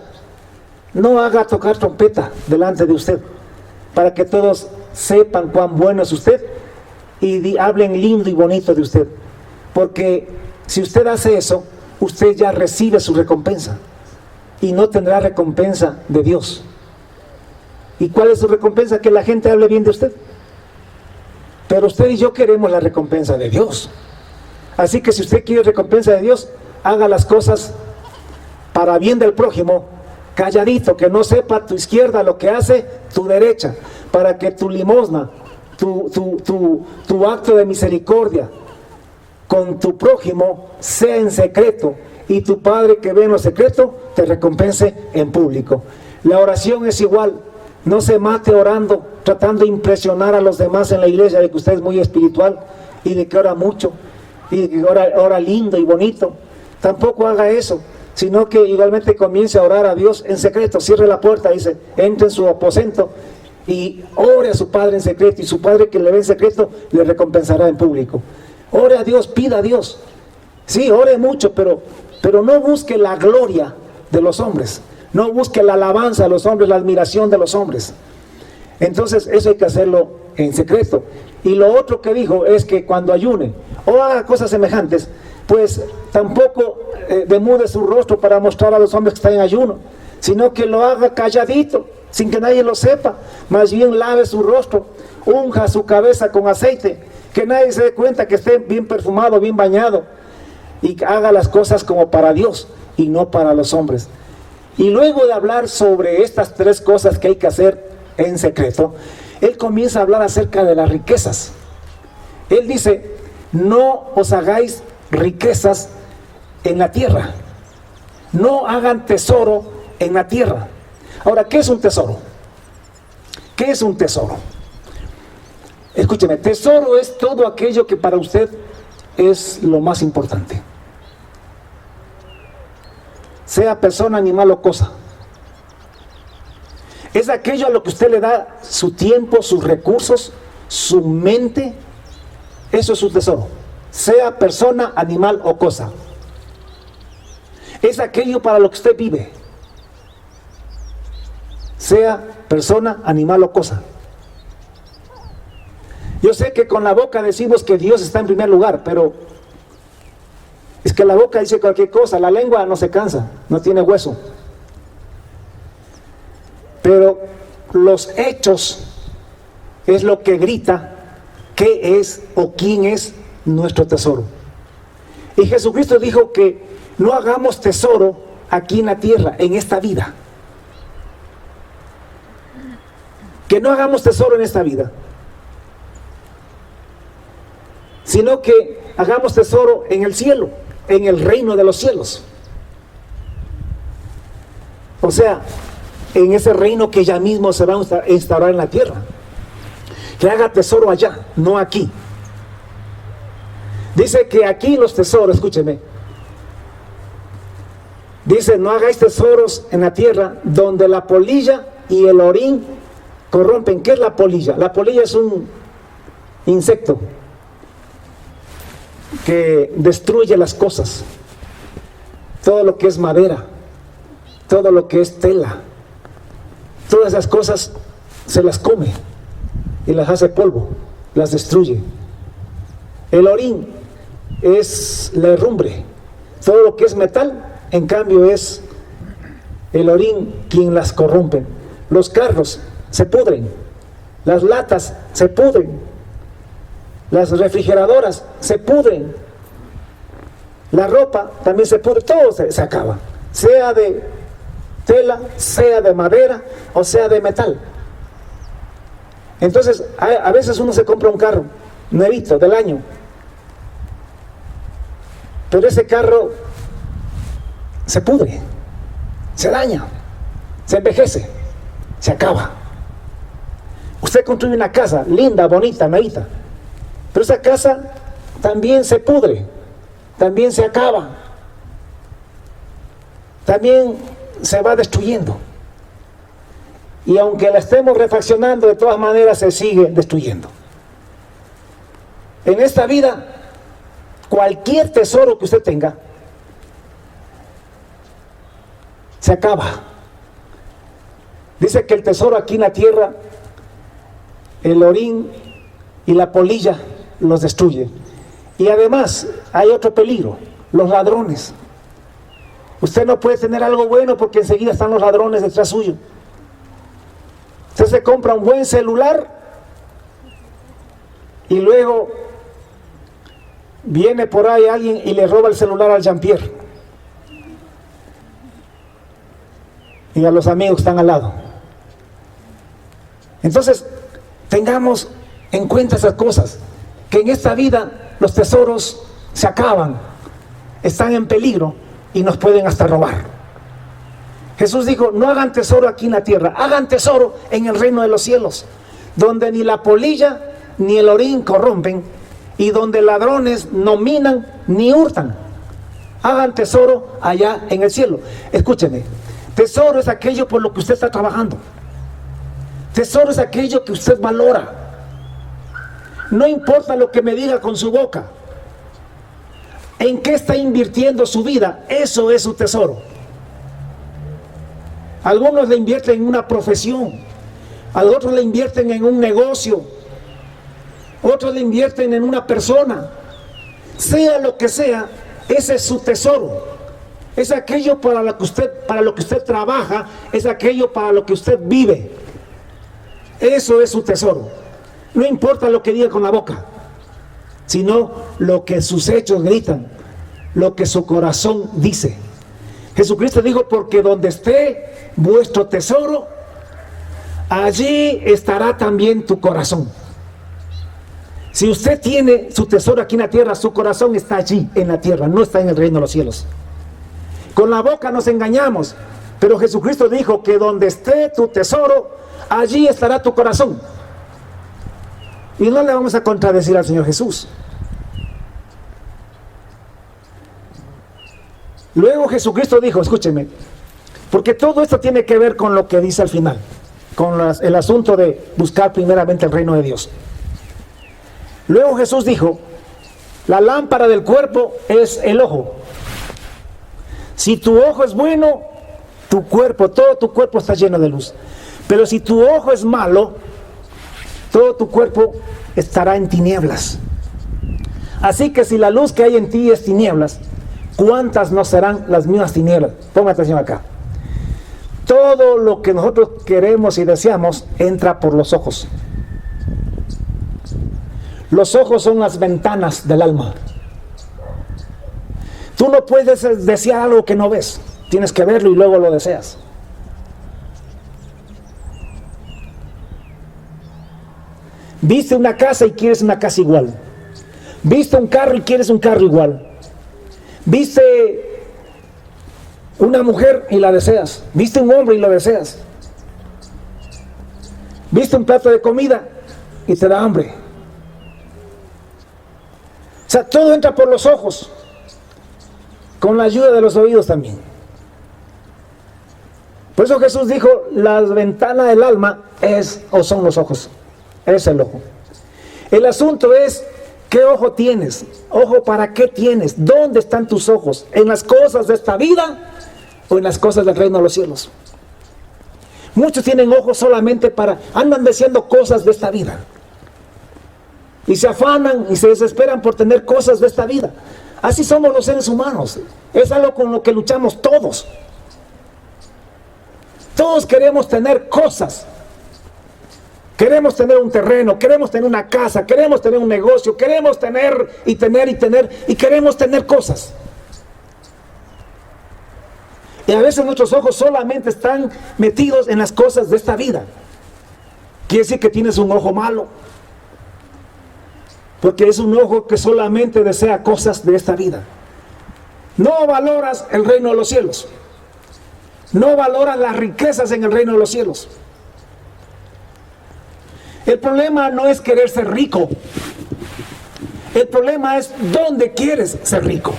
no haga tocar trompeta delante de usted, para que todos sepan cuán bueno es usted y hablen lindo y bonito de usted. Porque si usted hace eso, usted ya recibe su recompensa y no tendrá recompensa de Dios. ¿Y cuál es su recompensa? Que la gente hable bien de usted. Pero usted y yo queremos la recompensa de Dios. Así que si usted quiere recompensa de Dios, haga las cosas para bien del prójimo, calladito, que no sepa tu izquierda lo que hace tu derecha, para que tu limosna, tu acto de misericordia con tu prójimo sea en secreto, y tu Padre que ve en lo secreto te recompense en público. La oración es igual. No se mate orando, tratando de impresionar a los demás en la iglesia de que usted es muy espiritual y de que ora mucho y de que ora lindo y bonito. Tampoco haga eso, sino que igualmente comience a orar a Dios en secreto. Cierre la puerta, dice, entre en su aposento y ore a su Padre en secreto, y su Padre que le ve en secreto le recompensará en público. Ore a Dios, pida a Dios. Sí, ore mucho, pero no busque la gloria de los hombres. No busque la alabanza de los hombres, la admiración de los hombres. Entonces eso hay que hacerlo en secreto. Y lo otro que dijo es que cuando ayune o haga cosas semejantes, pues tampoco demude su rostro para mostrar a los hombres que están en ayuno, sino que lo haga calladito, sin que nadie lo sepa. Más bien lave su rostro, unja su cabeza con aceite, que nadie se dé cuenta, que esté bien perfumado, bien bañado, y haga las cosas como para Dios y no para los hombres. Y luego de hablar sobre estas 3 cosas que hay que hacer en secreto, Él comienza a hablar acerca de las riquezas. Él dice, no os hagáis riquezas en la tierra. No hagan tesoro en la tierra. Ahora, ¿qué es un tesoro? ¿Qué es un tesoro? Escúcheme, tesoro es todo aquello que para usted es lo más importante. Sea persona, animal o cosa. Es aquello a lo que usted le da su tiempo, sus recursos, su mente. Eso es su tesoro. Sea persona, animal o cosa. Es aquello para lo que usted vive. Sea persona, animal o cosa. Yo sé que con la boca decimos que Dios está en primer lugar, pero es que la boca dice cualquier cosa, la lengua no se cansa, no tiene hueso. Pero los hechos es lo que grita qué es o quién es nuestro tesoro. Y Jesucristo dijo que no hagamos tesoro aquí en la tierra, en esta vida. Que no hagamos tesoro en esta vida, sino que hagamos tesoro en el cielo, en el reino de los cielos. O sea, en ese reino que ya mismo se va a instaurar en la tierra. Que haga tesoro allá, no aquí. Dice que aquí los tesoros, escúcheme, dice, no hagáis tesoros en la tierra donde la polilla y el orín corrompen. ¿Qué es la polilla? La polilla es un insecto que destruye las cosas, todo lo que es madera, todo lo que es tela, todas esas cosas se las come y las hace polvo, las destruye. El orín es la herrumbre. Todo lo que es metal, en cambio, es el orín quien las corrompe. Los carros se pudren, las latas se pudren, las refrigeradoras se pudren, la ropa también se pudre, todo se acaba, sea de tela, sea de madera o sea de metal. Entonces, a veces uno se compra un carro nuevito del año, pero ese carro se pudre, se daña, se envejece, se acaba. Usted construye una casa linda, bonita, nuevita, pero esa casa también se pudre, también se acaba, también se va destruyendo. Y aunque la estemos refaccionando, de todas maneras se sigue destruyendo. En esta vida, cualquier tesoro que usted tenga, se acaba. Dice que el tesoro aquí en la tierra, el orín y la polilla los destruye. Y además hay otro peligro, los ladrones. Usted no puede tener algo bueno porque enseguida están los ladrones detrás suyo. Usted se compra un buen celular y luego viene por ahí alguien y le roba el celular al Jean-Pierre y a los amigos que están al lado. Entonces, tengamos en cuenta esas cosas, que en esta vida los tesoros se acaban, están en peligro y nos pueden hasta robar. Jesús dijo, no hagan tesoro aquí en la tierra, hagan tesoro en el reino de los cielos, donde ni la polilla ni el orín corrompen, y donde ladrones no minan ni hurtan. Hagan tesoro allá en el cielo. Escúcheme, tesoro es aquello por lo que usted está trabajando. Tesoro es aquello que usted valora. No importa lo que me diga con su boca, en qué está invirtiendo su vida, eso es su tesoro. Algunos le invierten en una profesión, otros le invierten en un negocio, otros le invierten en una persona. Sea lo que sea, ese es su tesoro. Es aquello para lo que usted trabaja, es aquello para lo que usted vive. Eso es su tesoro. No importa lo que diga con la boca, sino lo que sus hechos gritan, lo que su corazón dice. Jesucristo dijo, porque donde esté vuestro tesoro, allí estará también tu corazón. Si usted tiene su tesoro aquí en la tierra, su corazón está allí en la tierra, no está en el reino de los cielos. Con la boca nos engañamos, pero Jesucristo dijo que donde esté tu tesoro, allí estará tu corazón. Y no le vamos a contradecir al Señor Jesús. Luego Jesucristo dijo, escúcheme, porque todo esto tiene que ver con lo que dice al final, con el asunto de buscar primeramente el reino de Dios. Luego Jesús dijo, la lámpara del cuerpo es el ojo. Si tu ojo es bueno, tu cuerpo, todo tu cuerpo está lleno de luz. Pero si tu ojo es malo, todo tu cuerpo estará en tinieblas. Así que si la luz que hay en ti es tinieblas, ¿cuántas no serán las mismas tinieblas? Ponga atención acá. Todo lo que nosotros queremos y deseamos entra por los ojos. Los ojos son las ventanas del alma. Tú no puedes desear algo que no ves. Tienes que verlo y luego lo deseas. Viste una casa y quieres una casa igual. Viste un carro y quieres un carro igual. Viste una mujer y la deseas. Viste un hombre y lo deseas. Viste un plato de comida y te da hambre. O sea, todo entra por los ojos, con la ayuda de los oídos también. Por eso Jesús dijo, la ventana del alma son los ojos, es el ojo. El asunto es, ¿qué ojo tienes? ¿Ojo para qué tienes? ¿Dónde están tus ojos? ¿En las cosas de esta vida o en las cosas del reino de los cielos? Muchos tienen ojos solamente andan deseando cosas de esta vida. Y se afanan y se desesperan por tener cosas de esta vida. Así somos los seres humanos. Es algo con lo que luchamos todos. Todos queremos tener cosas. Queremos tener un terreno, queremos tener una casa, queremos tener un negocio, queremos tener y queremos tener cosas. Y a veces nuestros ojos solamente están metidos en las cosas de esta vida. Quiere decir que tienes un ojo malo. Porque es un ojo que solamente desea cosas de esta vida. No valoras el reino de los cielos. No valoras las riquezas en el reino de los cielos. El problema no es querer ser rico. El problema es dónde quieres ser rico.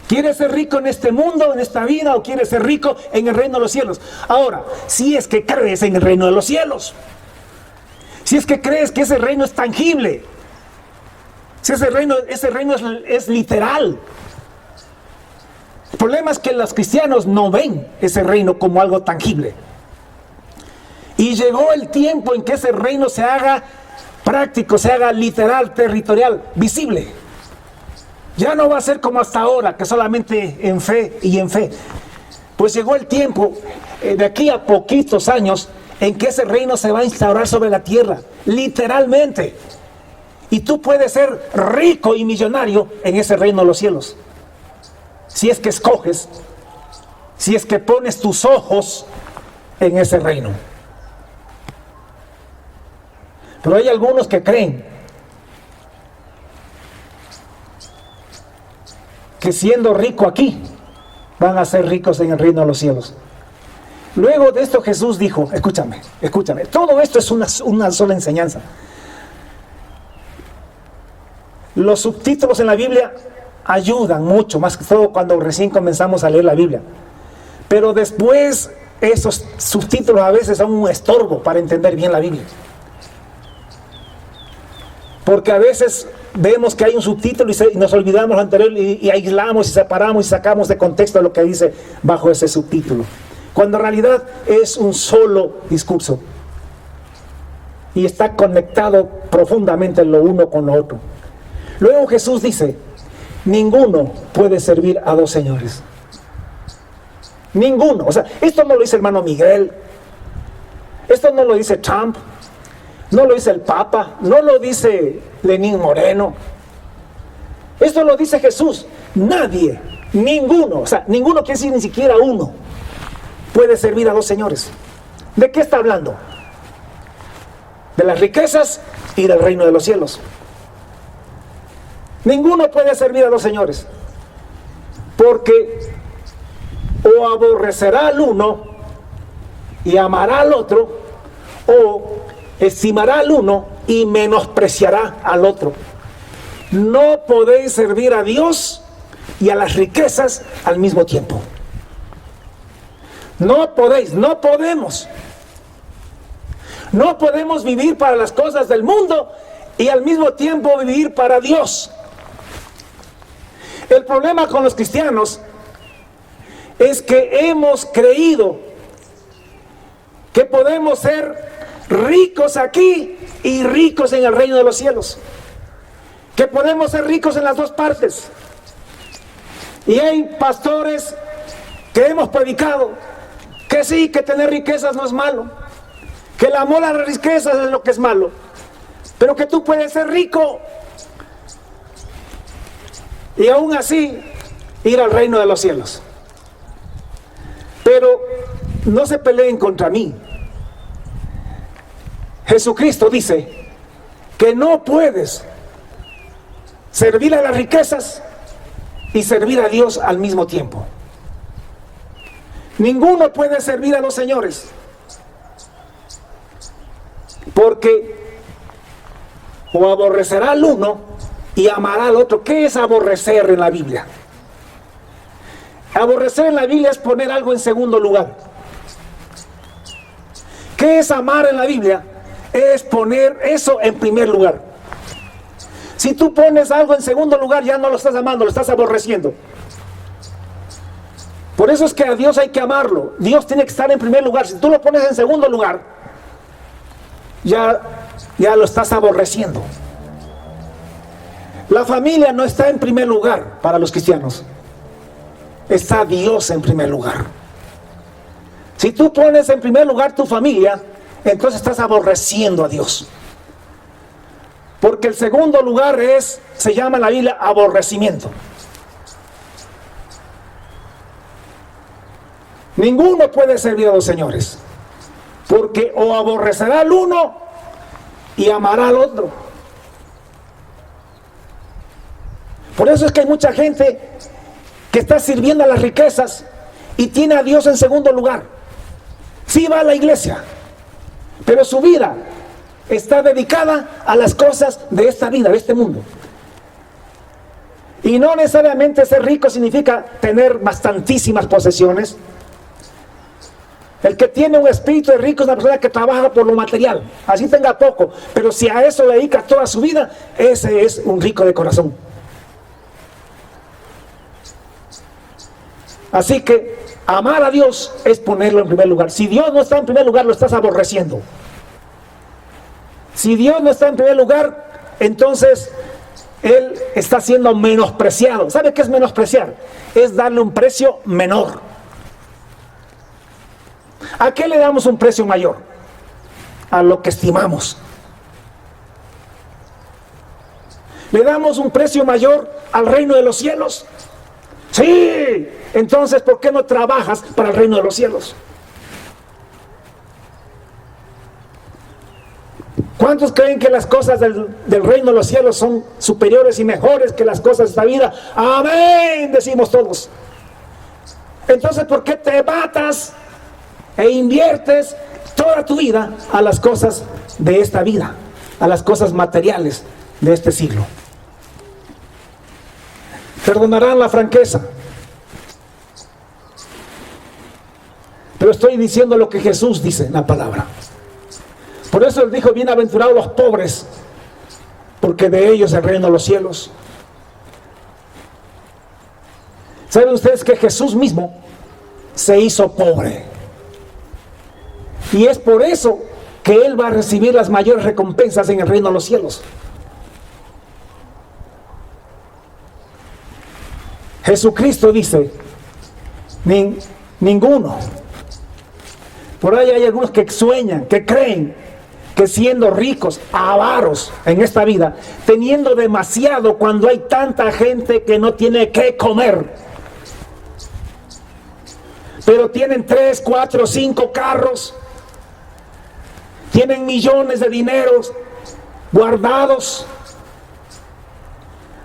¿Quieres ser rico en este mundo, en esta vida, o quieres ser rico en el reino de los cielos? Ahora, si es que crees en el reino de los cielos, si es que crees que ese reino es tangible, si ese reino es literal. El problema es que los cristianos no ven ese reino como algo tangible. Y llegó el tiempo en que ese reino se haga práctico, se haga literal, territorial, visible. Ya no va a ser como hasta ahora, que solamente en fe y en fe. Pues llegó el tiempo, de aquí a poquitos años, en que ese reino se va a instaurar sobre la tierra, literalmente. Y tú puedes ser rico y millonario en ese reino de los cielos. Si es que escoges, si es que pones tus ojos en ese reino. Pero hay algunos que creen que siendo rico aquí, van a ser ricos en el reino de los cielos. Luego de esto Jesús dijo, escúchame, todo esto es una sola enseñanza. Los subtítulos en la Biblia ayudan mucho, más que todo cuando recién comenzamos a leer la Biblia. Pero después esos subtítulos a veces son un estorbo para entender bien la Biblia. Porque a veces vemos que hay un subtítulo y nos olvidamos lo anterior y aislamos y separamos y sacamos de contexto lo que dice bajo ese subtítulo. Cuando en realidad es un solo discurso. Y está conectado profundamente lo uno con lo otro. Luego Jesús dice, ninguno puede servir a dos señores. Ninguno. O sea, esto no lo dice el hermano Miguel. Esto no lo dice Trump. No lo dice el Papa, no lo dice Lenín Moreno. Esto lo dice Jesús. Nadie, ninguno, o sea, ninguno quiere decir ni siquiera uno, puede servir a dos señores. ¿De qué está hablando? De las riquezas y del reino de los cielos. Ninguno puede servir a dos señores. Porque o aborrecerá al uno y amará al otro, o estimará al uno y menospreciará al otro. No podéis servir a Dios y a las riquezas al mismo tiempo. No podéis, no podemos. No podemos vivir para las cosas del mundo y al mismo tiempo vivir para Dios. El problema con los cristianos es que hemos creído que podemos ser ricos aquí y ricos en el reino de los cielos, que podemos ser ricos en las dos partes. Y hay pastores que hemos predicado que sí, que tener riquezas no es malo, que el amor a las riquezas es lo que es malo, pero que tú puedes ser rico y aún así ir al reino de los cielos. Pero no se peleen contra mí. Jesucristo dice que no puedes servir a las riquezas y servir a Dios al mismo tiempo. Ninguno puede servir a los señores, porque o aborrecerá al uno y amará al otro. ¿Qué es aborrecer en la Biblia? Aborrecer en la Biblia es poner algo en segundo lugar. ¿Qué es amar en la Biblia? Es poner eso en primer lugar. Si tú pones algo en segundo lugar, ya no lo estás amando, lo estás aborreciendo. Por eso es que a Dios hay que amarlo. Dios tiene que estar en primer lugar. Si tú lo pones en segundo lugar, ya lo estás aborreciendo. La familia no está en primer lugar para los cristianos. Está Dios en primer lugar. Si tú pones en primer lugar tu familia, entonces estás aborreciendo a Dios. Porque el segundo lugar se llama en la Biblia aborrecimiento. Ninguno puede servir a los señores, porque o aborrecerá al uno y amará al otro. Por eso es que hay mucha gente que está sirviendo a las riquezas y tiene a Dios en segundo lugar. Sí va a la iglesia, pero su vida está dedicada a las cosas de esta vida, de este mundo. Y no necesariamente ser rico significa tener bastantísimas posesiones. El que tiene un espíritu de rico es una persona que trabaja por lo material, así tenga poco, pero si a eso le dedica toda su vida, ese es un rico de corazón. Así que amar a Dios es ponerlo en primer lugar. Si Dios no está en primer lugar, lo estás aborreciendo. Si Dios no está en primer lugar, entonces Él está siendo menospreciado. ¿Sabe qué es menospreciar? Es darle un precio menor. ¿A qué le damos un precio mayor? A lo que estimamos. ¿Le damos un precio mayor al reino de los cielos? Sí. Entonces, ¿por qué no trabajas para el reino de los cielos? ¿Cuántos creen que las cosas del reino de los cielos son superiores y mejores que las cosas de esta vida? Amén, decimos todos. Entonces, ¿por qué te matas e inviertes toda tu vida a las cosas de esta vida, a las cosas materiales de este siglo? Perdonarán la franqueza, pero estoy diciendo lo que Jesús dice en la palabra. Por eso Él dijo: bienaventurados los pobres, porque de ellos es el reino de los cielos. ¿Saben ustedes que Jesús mismo se hizo pobre? Y es por eso que Él va a recibir las mayores recompensas en el reino de los cielos. Jesucristo dice: ninguno. Por ahí hay algunos que sueñan, que creen que siendo ricos, avaros en esta vida, teniendo demasiado cuando hay tanta gente que no tiene qué comer, pero tienen 3, 4, 5 carros, tienen millones de dineros guardados,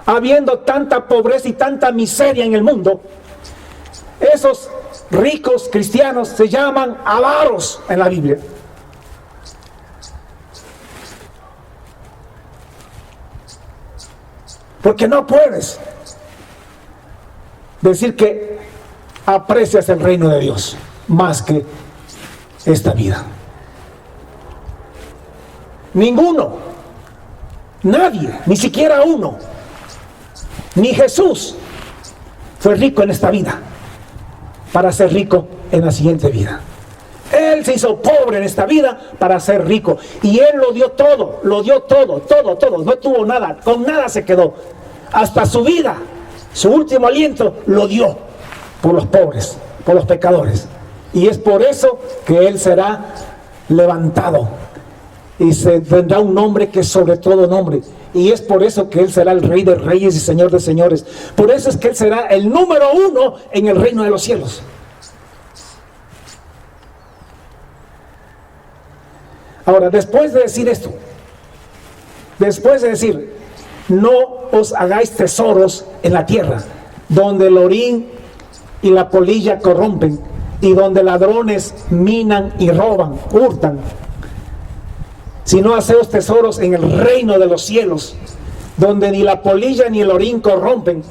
habiendo tanta pobreza y tanta miseria en el mundo. Esos ricos cristianos se llaman avaros en la Biblia. Porque no puedes decir que aprecias el reino de Dios más que esta vida. Ninguno, nadie, ni siquiera uno, ni Jesús fue rico en esta vida para ser rico en la siguiente vida. Él se hizo pobre en esta vida para ser rico, y Él lo dio todo, todo, no tuvo nada, con nada se quedó. Hasta su vida, su último aliento lo dio por los pobres, por los pecadores. Y es por eso que Él será levantado y se tendrá un nombre que es sobre todo nombre. Y es por eso que Él será el Rey de Reyes y Señor de Señores. Por eso es que Él será el número 1 en el reino de los cielos. Ahora, después de decir esto, después de decir: no os hagáis tesoros en la tierra, donde el orín y la polilla corrompen, y donde ladrones minan y roban, hurtan, sino haceos tesoros en el reino de los cielos, donde ni la polilla ni el orín corrompen,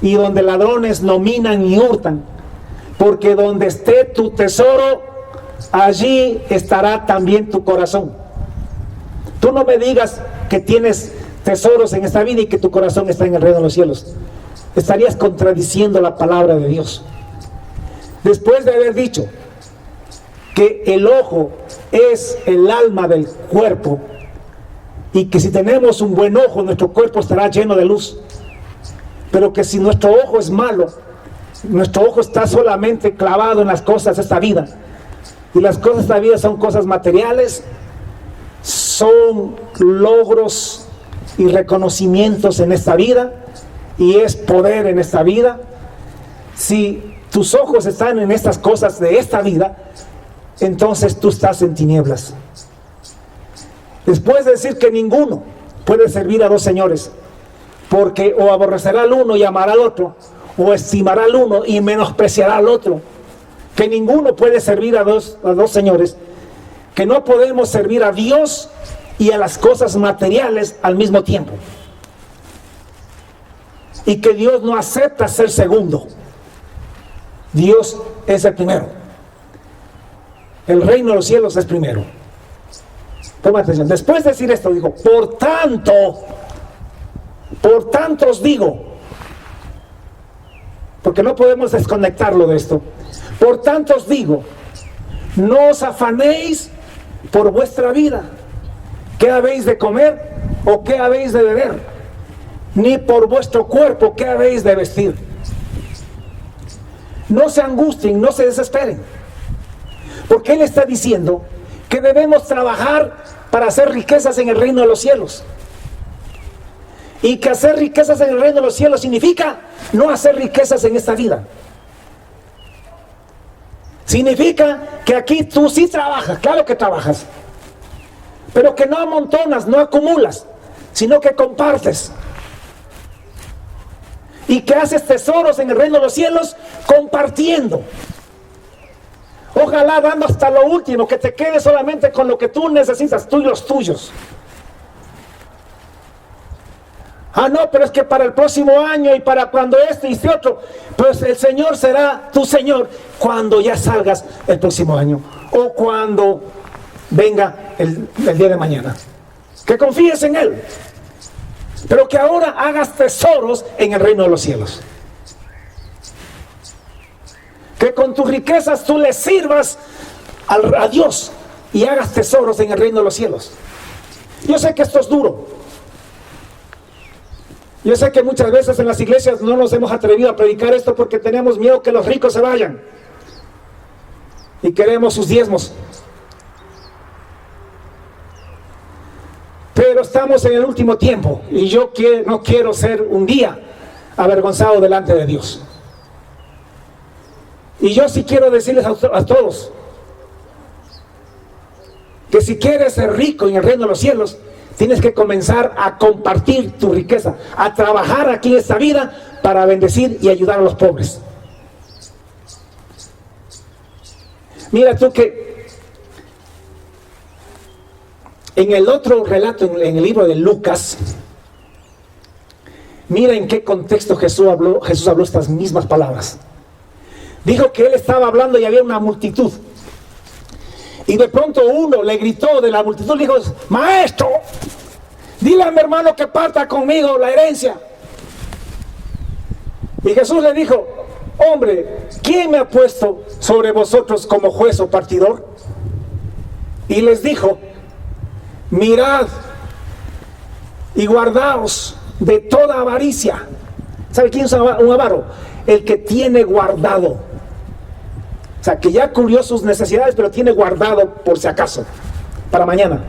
y donde ladrones no minan ni hurtan, porque donde esté tu tesoro, allí estará también tu corazón. Tú no me digas que tienes tesoros en esta vida y que tu corazón está en el reino de los cielos. Estarías contradiciendo la palabra de Dios. después de haber dicho que el ojo es el alma del cuerpo y que si tenemos un buen ojo, nuestro cuerpo estará lleno de luz, pero que si nuestro ojo es malo, nuestro ojo está solamente clavado en las cosas de esta vida, y las cosas de esta vida son cosas materiales, son logros y reconocimientos en esta vida, y es poder en esta vida. Si tus ojos están en estas cosas de esta vida, entonces tú estás en tinieblas. Después de decir que ninguno puede servir a dos señores, porque o aborrecerá al uno y amará al otro, o estimará al uno y menospreciará al otro, que ninguno puede servir a dos señores, que no podemos servir a Dios y a las cosas materiales al mismo tiempo, y que Dios no acepta ser segundo. Dios es el primero. El reino de los cielos es primero. Toma atención. Después de decir esto, dijo, por tanto os digo, porque no podemos desconectarlo de esto. Por tanto os digo, no os afanéis por vuestra vida, qué habéis de comer o qué habéis de beber, ni por vuestro cuerpo, qué habéis de vestir. No se angustien, no se desesperen, porque Él está diciendo que debemos trabajar para hacer riquezas en el reino de los cielos. Y que hacer riquezas en el reino de los cielos significa no hacer riquezas en esta vida. Significa que aquí tú sí trabajas, claro que trabajas, pero que no amontonas, no acumulas, sino que compartes. Y que haces tesoros en el reino de los cielos compartiendo. Ojalá dando hasta lo último, que te quedes solamente con lo que tú necesitas, tú y los tuyos. Ah, no, pero es que para el próximo año y para cuando este y este otro, pues el Señor será tu Señor cuando ya salgas el próximo año o cuando venga el día de mañana. Que confíes en Él, pero que ahora hagas tesoros en el reino de los cielos. Que con tus riquezas tú le sirvas a Dios y hagas tesoros en el reino de los cielos. Yo sé que esto es duro. Yo sé que muchas veces en las iglesias no nos hemos atrevido a predicar esto porque tenemos miedo que los ricos se vayan y queremos sus diezmos. Pero estamos en el último tiempo y yo no quiero ser un día avergonzado delante de Dios. Y yo sí quiero decirles a todos que si quieres ser rico en el reino de los cielos, tienes que comenzar a compartir tu riqueza, a trabajar aquí en esta vida para bendecir y ayudar a los pobres. Mira tú que en el otro relato, en el libro de Lucas, mira en qué contexto Jesús habló estas mismas palabras. Dijo que Él estaba hablando y había una multitud. Y de pronto uno le gritó de la multitud, le dijo, maestro, dile a mi hermano que parta conmigo la herencia. Y Jesús le dijo, hombre, ¿quién me ha puesto sobre vosotros como juez o partidor? Y les dijo, mirad y guardaos de toda avaricia. ¿Sabe quién es un avaro? El que tiene guardado. O sea, que ya cubrió sus necesidades, pero tiene guardado por si acaso, para mañana.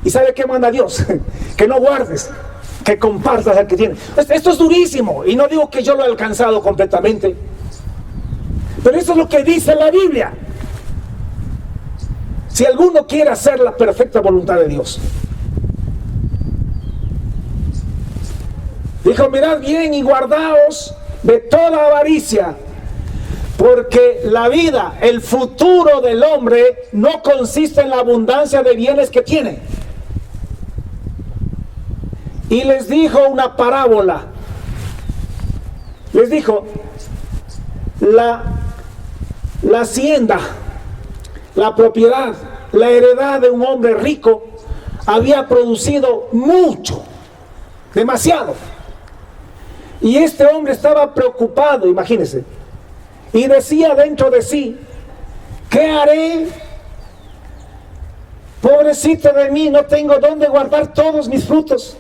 ¿Y sabe qué manda Dios? Que no guardes, que compartas al que tiene. Esto es durísimo, y no digo que yo lo he alcanzado completamente, pero eso es lo que dice la Biblia. Si alguno quiere hacer la perfecta voluntad de Dios. Dijo, mirad bien y guardaos de toda avaricia, porque la vida, el futuro del hombre no consiste en la abundancia de bienes que tiene. Y les dijo una parábola. Les dijo, la hacienda, la propiedad, la heredad de un hombre rico había producido mucho, demasiado. Y este hombre estaba preocupado, imagínense. y decía dentro de sí: ¿qué haré? Pobrecito de mí, no tengo dónde guardar todos mis frutos.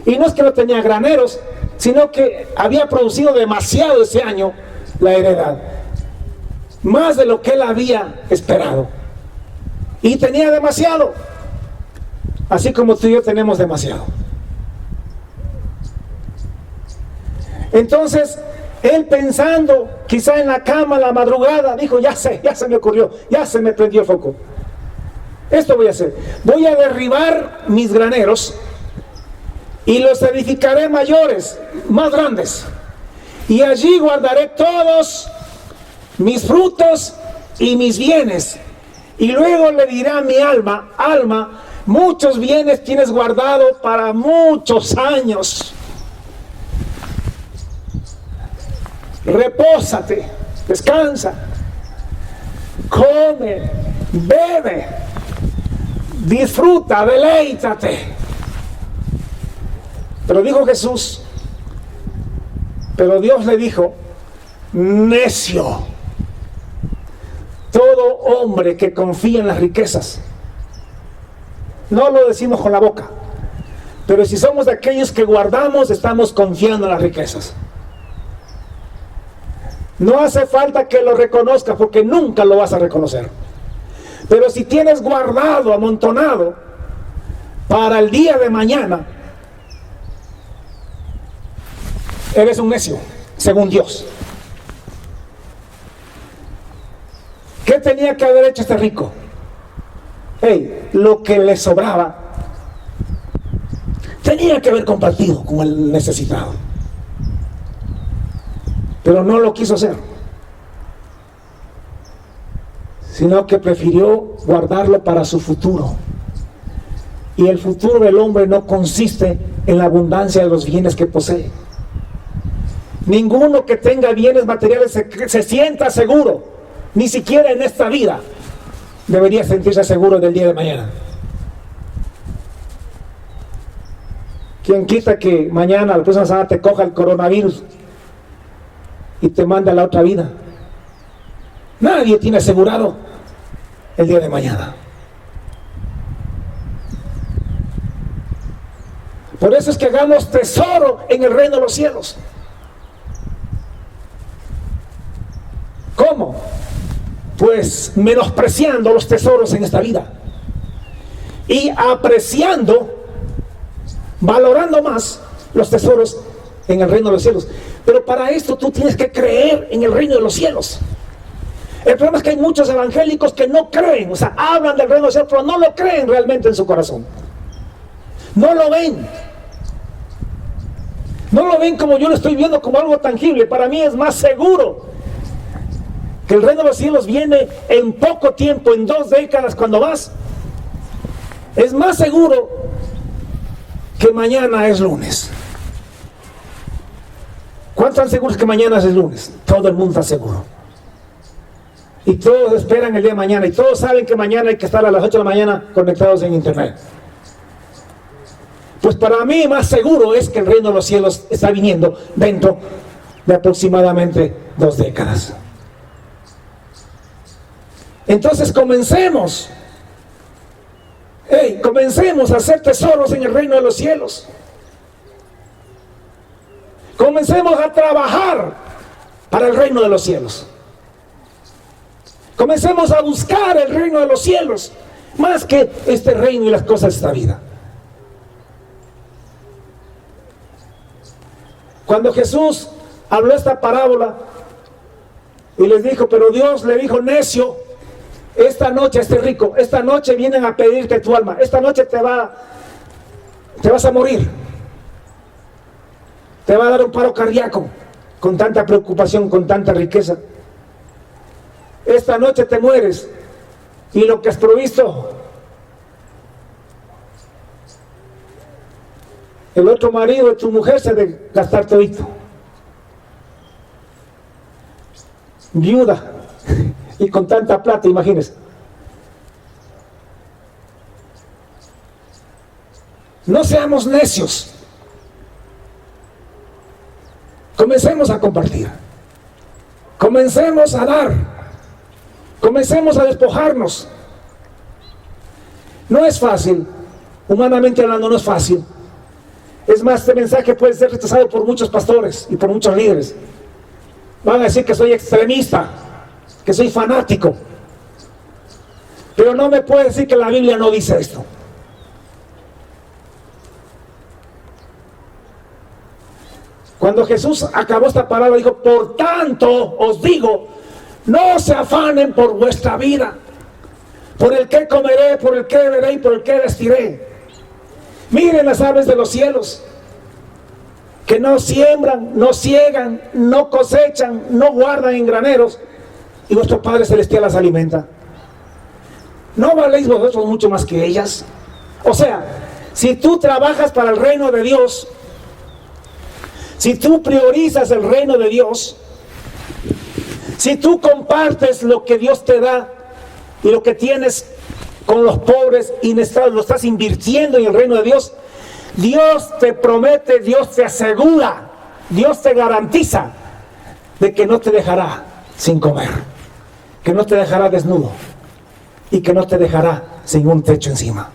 Y no es que no tenía graneros, sino que había producido demasiado ese año la heredad, más de lo que él había esperado, y tenía demasiado, así como tú y yo tenemos demasiado. Entonces él, pensando quizá en la cama a la madrugada, dijo: ya se me ocurrió, ya se me prendió el foco. Esto voy a hacer: voy a derribar mis graneros y los edificaré mayores, más grandes, y allí guardaré todos mis frutos y mis bienes. Y luego le dirá a mi alma: alma, muchos bienes tienes guardado para muchos años. Repósate, descansa, come, bebe, disfruta, deleítate. Pero dijo Jesús, pero Dios le dijo: necio. Todo hombre que confía en las riquezas, no lo decimos con la boca, pero si somos de aquellos que guardamos, estamos confiando en las riquezas. No hace falta que lo reconozcas, porque nunca lo vas a reconocer. Pero si tienes guardado, amontonado para el día de mañana, eres un necio, según Dios. ¿Qué tenía que haber hecho este rico? Lo que le sobraba tenía que haber compartido con el necesitado, pero no lo quiso hacer, sino que prefirió guardarlo para su futuro. Y el futuro del hombre no consiste en la abundancia de los bienes que posee. Ninguno que tenga bienes materiales se sienta seguro, ni siquiera en esta vida debería sentirse seguro del día de mañana. ¿Quién quita que mañana, la próxima semana, te coja el coronavirus y te manda a la otra vida? Nadie tiene asegurado el día de mañana. Por eso es que hagamos tesoro en el reino de los cielos. ¿Cómo? Pues menospreciando los tesoros en esta vida y apreciando, valorando más los tesoros en el reino de los cielos. Pero para esto tú tienes que creer en el reino de los cielos. El problema es que hay muchos evangélicos que no creen, o sea, hablan del reino de los cielos, pero no lo creen realmente en su corazón. No lo ven. No lo ven como yo lo estoy viendo, como algo tangible. Para mí es más seguro que el reino de los cielos viene en poco tiempo, en 2 décadas cuando vas. Es más seguro que mañana es lunes. ¿Cuántos están seguros que mañana es lunes? Todo el mundo está seguro. Y todos esperan el día de mañana. Y todos saben que mañana hay que estar a las 8 de la mañana conectados en internet. Pues para mí más seguro es que el reino de los cielos está viniendo dentro de aproximadamente 2 décadas. Entonces comencemos a hacer tesoros en el reino de los cielos. Comencemos a trabajar para el reino de los cielos. Comencemos a buscar el reino de los cielos más que este reino y las cosas de esta vida. Cuando Jesús habló esta parábola y les dijo, pero Dios le dijo: necio, esta noche, este rico, esta noche vienen a pedirte tu alma, esta noche te vas a morir, te va a dar un paro cardíaco con tanta preocupación, con tanta riqueza. Esta noche te mueres y lo que has provisto, el otro marido de tu mujer se debe gastar todito. Viuda y con tanta plata, imagínense. No seamos necios. Comencemos a compartir. Comencemos a dar. Comencemos a despojarnos. No es fácil. Humanamente hablando, no es fácil. Es más, este mensaje puede ser rechazado por muchos pastores y por muchos líderes. Van a decir que soy extremista, que soy fanático. Pero no me puede decir que la Biblia no dice esto. Cuando Jesús acabó esta palabra, dijo: por tanto os digo, no se afanen por vuestra vida, por el que comeré, por el que beberé y por el que vestiré. Miren las aves de los cielos, que no siembran, no ciegan, no cosechan, no guardan en graneros, y vuestro Padre Celestial las alimenta. ¿No valéis vosotros mucho más que ellas? O sea, si tú trabajas para el reino de Dios, si tú priorizas el reino de Dios, si tú compartes lo que Dios te da y lo que tienes con los pobres y lo estás invirtiendo en el reino de Dios, Dios te promete, Dios te asegura, Dios te garantiza de que no te dejará sin comer, que no te dejará desnudo y que no te dejará sin un techo encima.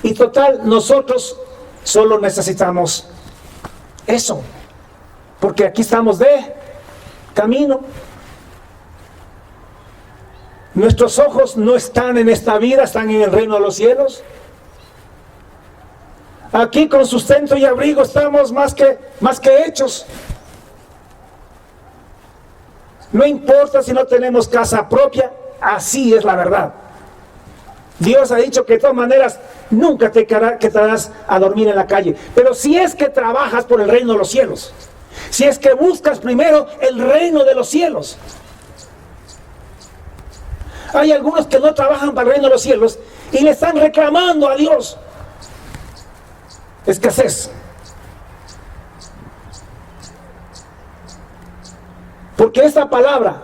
Y total, nosotros solo necesitamos eso, porque aquí estamos de camino. Nuestros ojos no están en esta vida, están en el reino de los cielos. Aquí con sustento y abrigo estamos más que hechos. No importa si no tenemos casa propia, así es la verdad. Dios ha dicho que de todas maneras nunca te quedarás a dormir en la calle. Pero si es que trabajas por el reino de los cielos, si es que buscas primero el reino de los cielos. Hay algunos que no trabajan para el reino de los cielos y le están reclamando a Dios escasez. Porque esta palabra,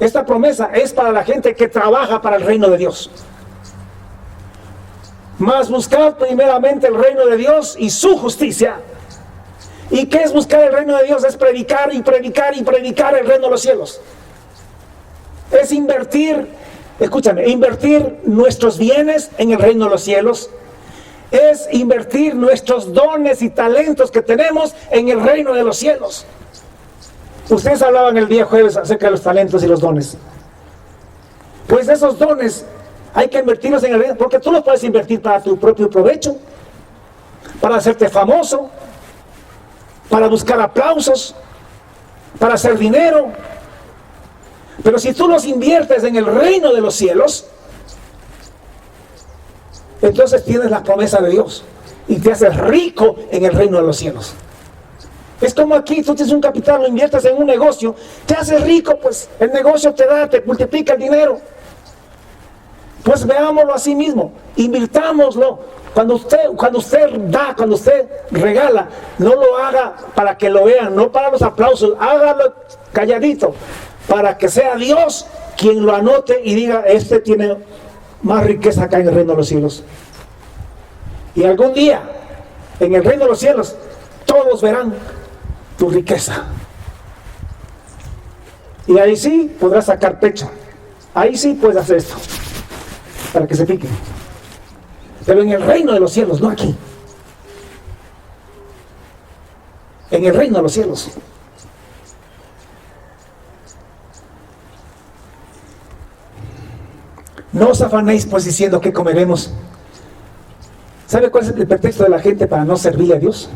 esta promesa es para la gente que trabaja para el reino de Dios. Mas buscad primeramente el reino de Dios y su justicia. ¿Y qué es buscar el reino de Dios? Es predicar y predicar y predicar el reino de los cielos. Es invertir, escúchame, invertir nuestros bienes en el reino de los cielos. Es invertir nuestros dones y talentos que tenemos en el reino de los cielos. Ustedes hablaban el día jueves acerca de los talentos y los dones. Pues esos dones hay que invertirlos en el reino, porque tú los puedes invertir para tu propio provecho, para hacerte famoso, para buscar aplausos, para hacer dinero. Pero si tú los inviertes en el reino de los cielos, entonces tienes la promesa de Dios y te haces rico en el reino de los cielos. Es como aquí, tú tienes un capital, lo inviertes en un negocio, te haces rico, pues el negocio te multiplica el dinero. Pues veámoslo así mismo, invirtámoslo. Cuando usted da, cuando usted regala, no lo haga para que lo vean, no para los aplausos, hágalo calladito, para que sea Dios quien lo anote y diga: este tiene más riqueza acá en el reino de los cielos. Y algún día, en el reino de los cielos, todos verán tu riqueza. Y ahí sí podrás sacar pecho. Ahí sí puedes hacer esto, para que se piquen. Pero en el reino de los cielos, no aquí. En el reino de los cielos. No os afanéis pues diciendo qué comeremos. ¿Sabe cuál es el pretexto de la gente para no servirle a Dios?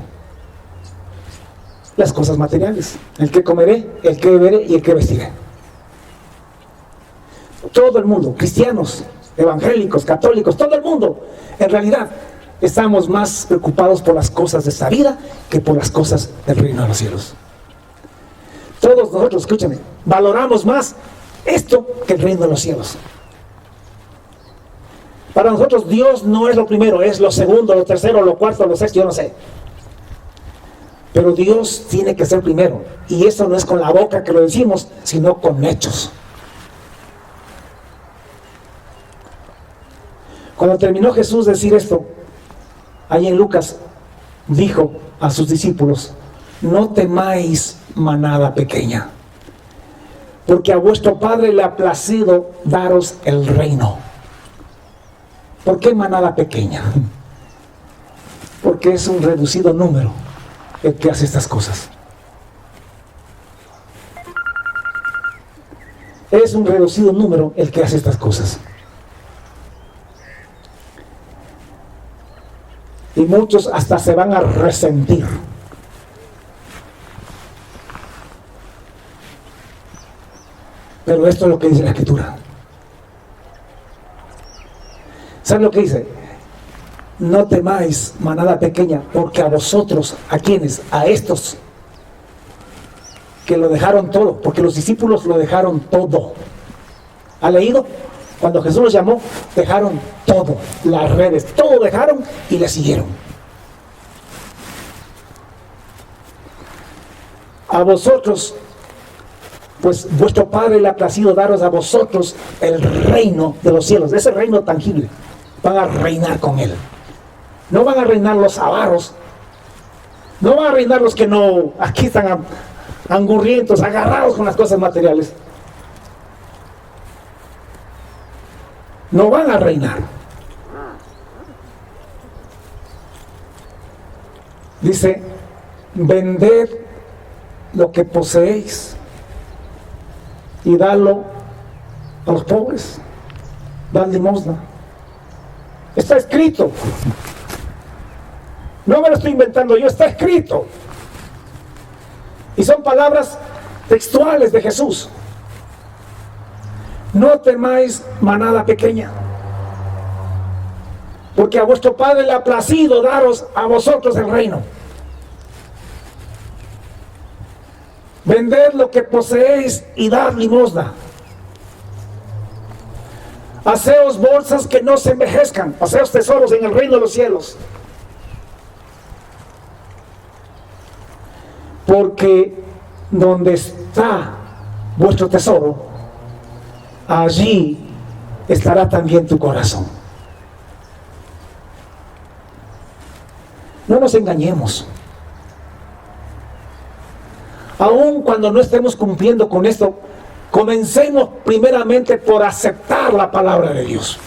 Las cosas materiales. El que comeré, el que beberé y el que vestiré. Todo el mundo, cristianos, evangélicos, católicos, todo el mundo, en realidad estamos más preocupados por las cosas de esta vida que por las cosas del reino de los cielos. Todos nosotros, escúchame, valoramos más esto que el reino de los cielos. Para nosotros Dios no es lo primero, es lo segundo, lo tercero, lo cuarto, lo sexto, yo no sé. Pero Dios tiene que ser primero. Y eso no es con la boca que lo decimos, sino con hechos. Cuando terminó Jesús de decir esto, ahí en Lucas, dijo a sus discípulos: no temáis, manada pequeña. porque a vuestro Padre le ha placido daros el reino. ¿Por qué manada pequeña? Porque es un reducido número el que hace estas cosas. Es un reducido número el que hace estas cosas. Y muchos hasta se van a resentir. Pero esto es lo que dice la Escritura. ¿Saben lo que dice? No temáis, manada pequeña, porque a vosotros, ¿a quiénes? A estos que lo dejaron todo, porque los discípulos lo dejaron todo. ¿Ha leído? Cuando Jesús los llamó, dejaron todo, las redes, todo dejaron y le siguieron. A vosotros, pues vuestro Padre le ha placido daros a vosotros el reino de los cielos, ese reino tangible. Van a reinar con él. No van a reinar los avaros, no van a reinar los que no, aquí están angurrientos, agarrados con las cosas materiales. No van a reinar. Dice, vended lo que poseéis y dadlo a los pobres, dad limosna. Está escrito. No me lo estoy inventando yo, está escrito. Y son palabras textuales de Jesús. No temáis, manada pequeña, porque a vuestro Padre le ha placido daros a vosotros el reino. Vended lo que poseéis y dad limosna. Haceos bolsas que no se envejezcan, haceos tesoros en el reino de los cielos. Porque donde está vuestro tesoro, allí estará también tu corazón. No nos engañemos. Aun cuando no estemos cumpliendo con esto, comencemos primeramente por aceptar la palabra de Dios.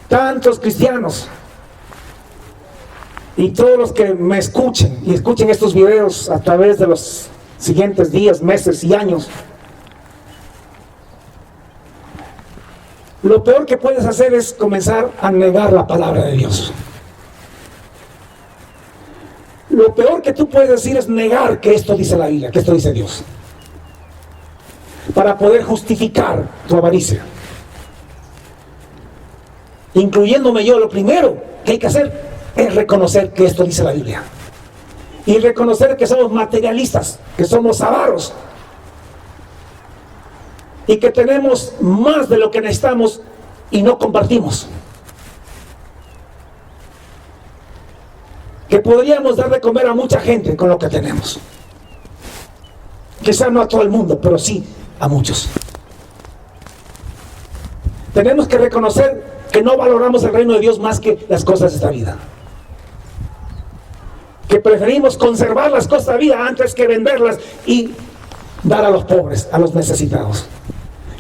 Tantos cristianos y todos los que me escuchen y escuchen estos videos a través de los siguientes días, meses y años, lo peor que puedes hacer es comenzar a negar la palabra de Dios. Lo peor que tú puedes decir es negar que esto dice la Biblia, que esto dice Dios, para poder justificar tu avaricia. Incluyéndome yo, lo primero que hay que hacer es reconocer que esto dice la Biblia. Y reconocer que somos materialistas, que somos avaros. Y que tenemos más de lo que necesitamos y no compartimos. Que podríamos dar de comer a mucha gente con lo que tenemos. Quizás no a todo el mundo, pero sí a muchos. Tenemos que reconocer que no valoramos el reino de Dios más que las cosas de esta vida. Que preferimos conservar las cosas de la vida antes que venderlas y dar a los pobres, a los necesitados.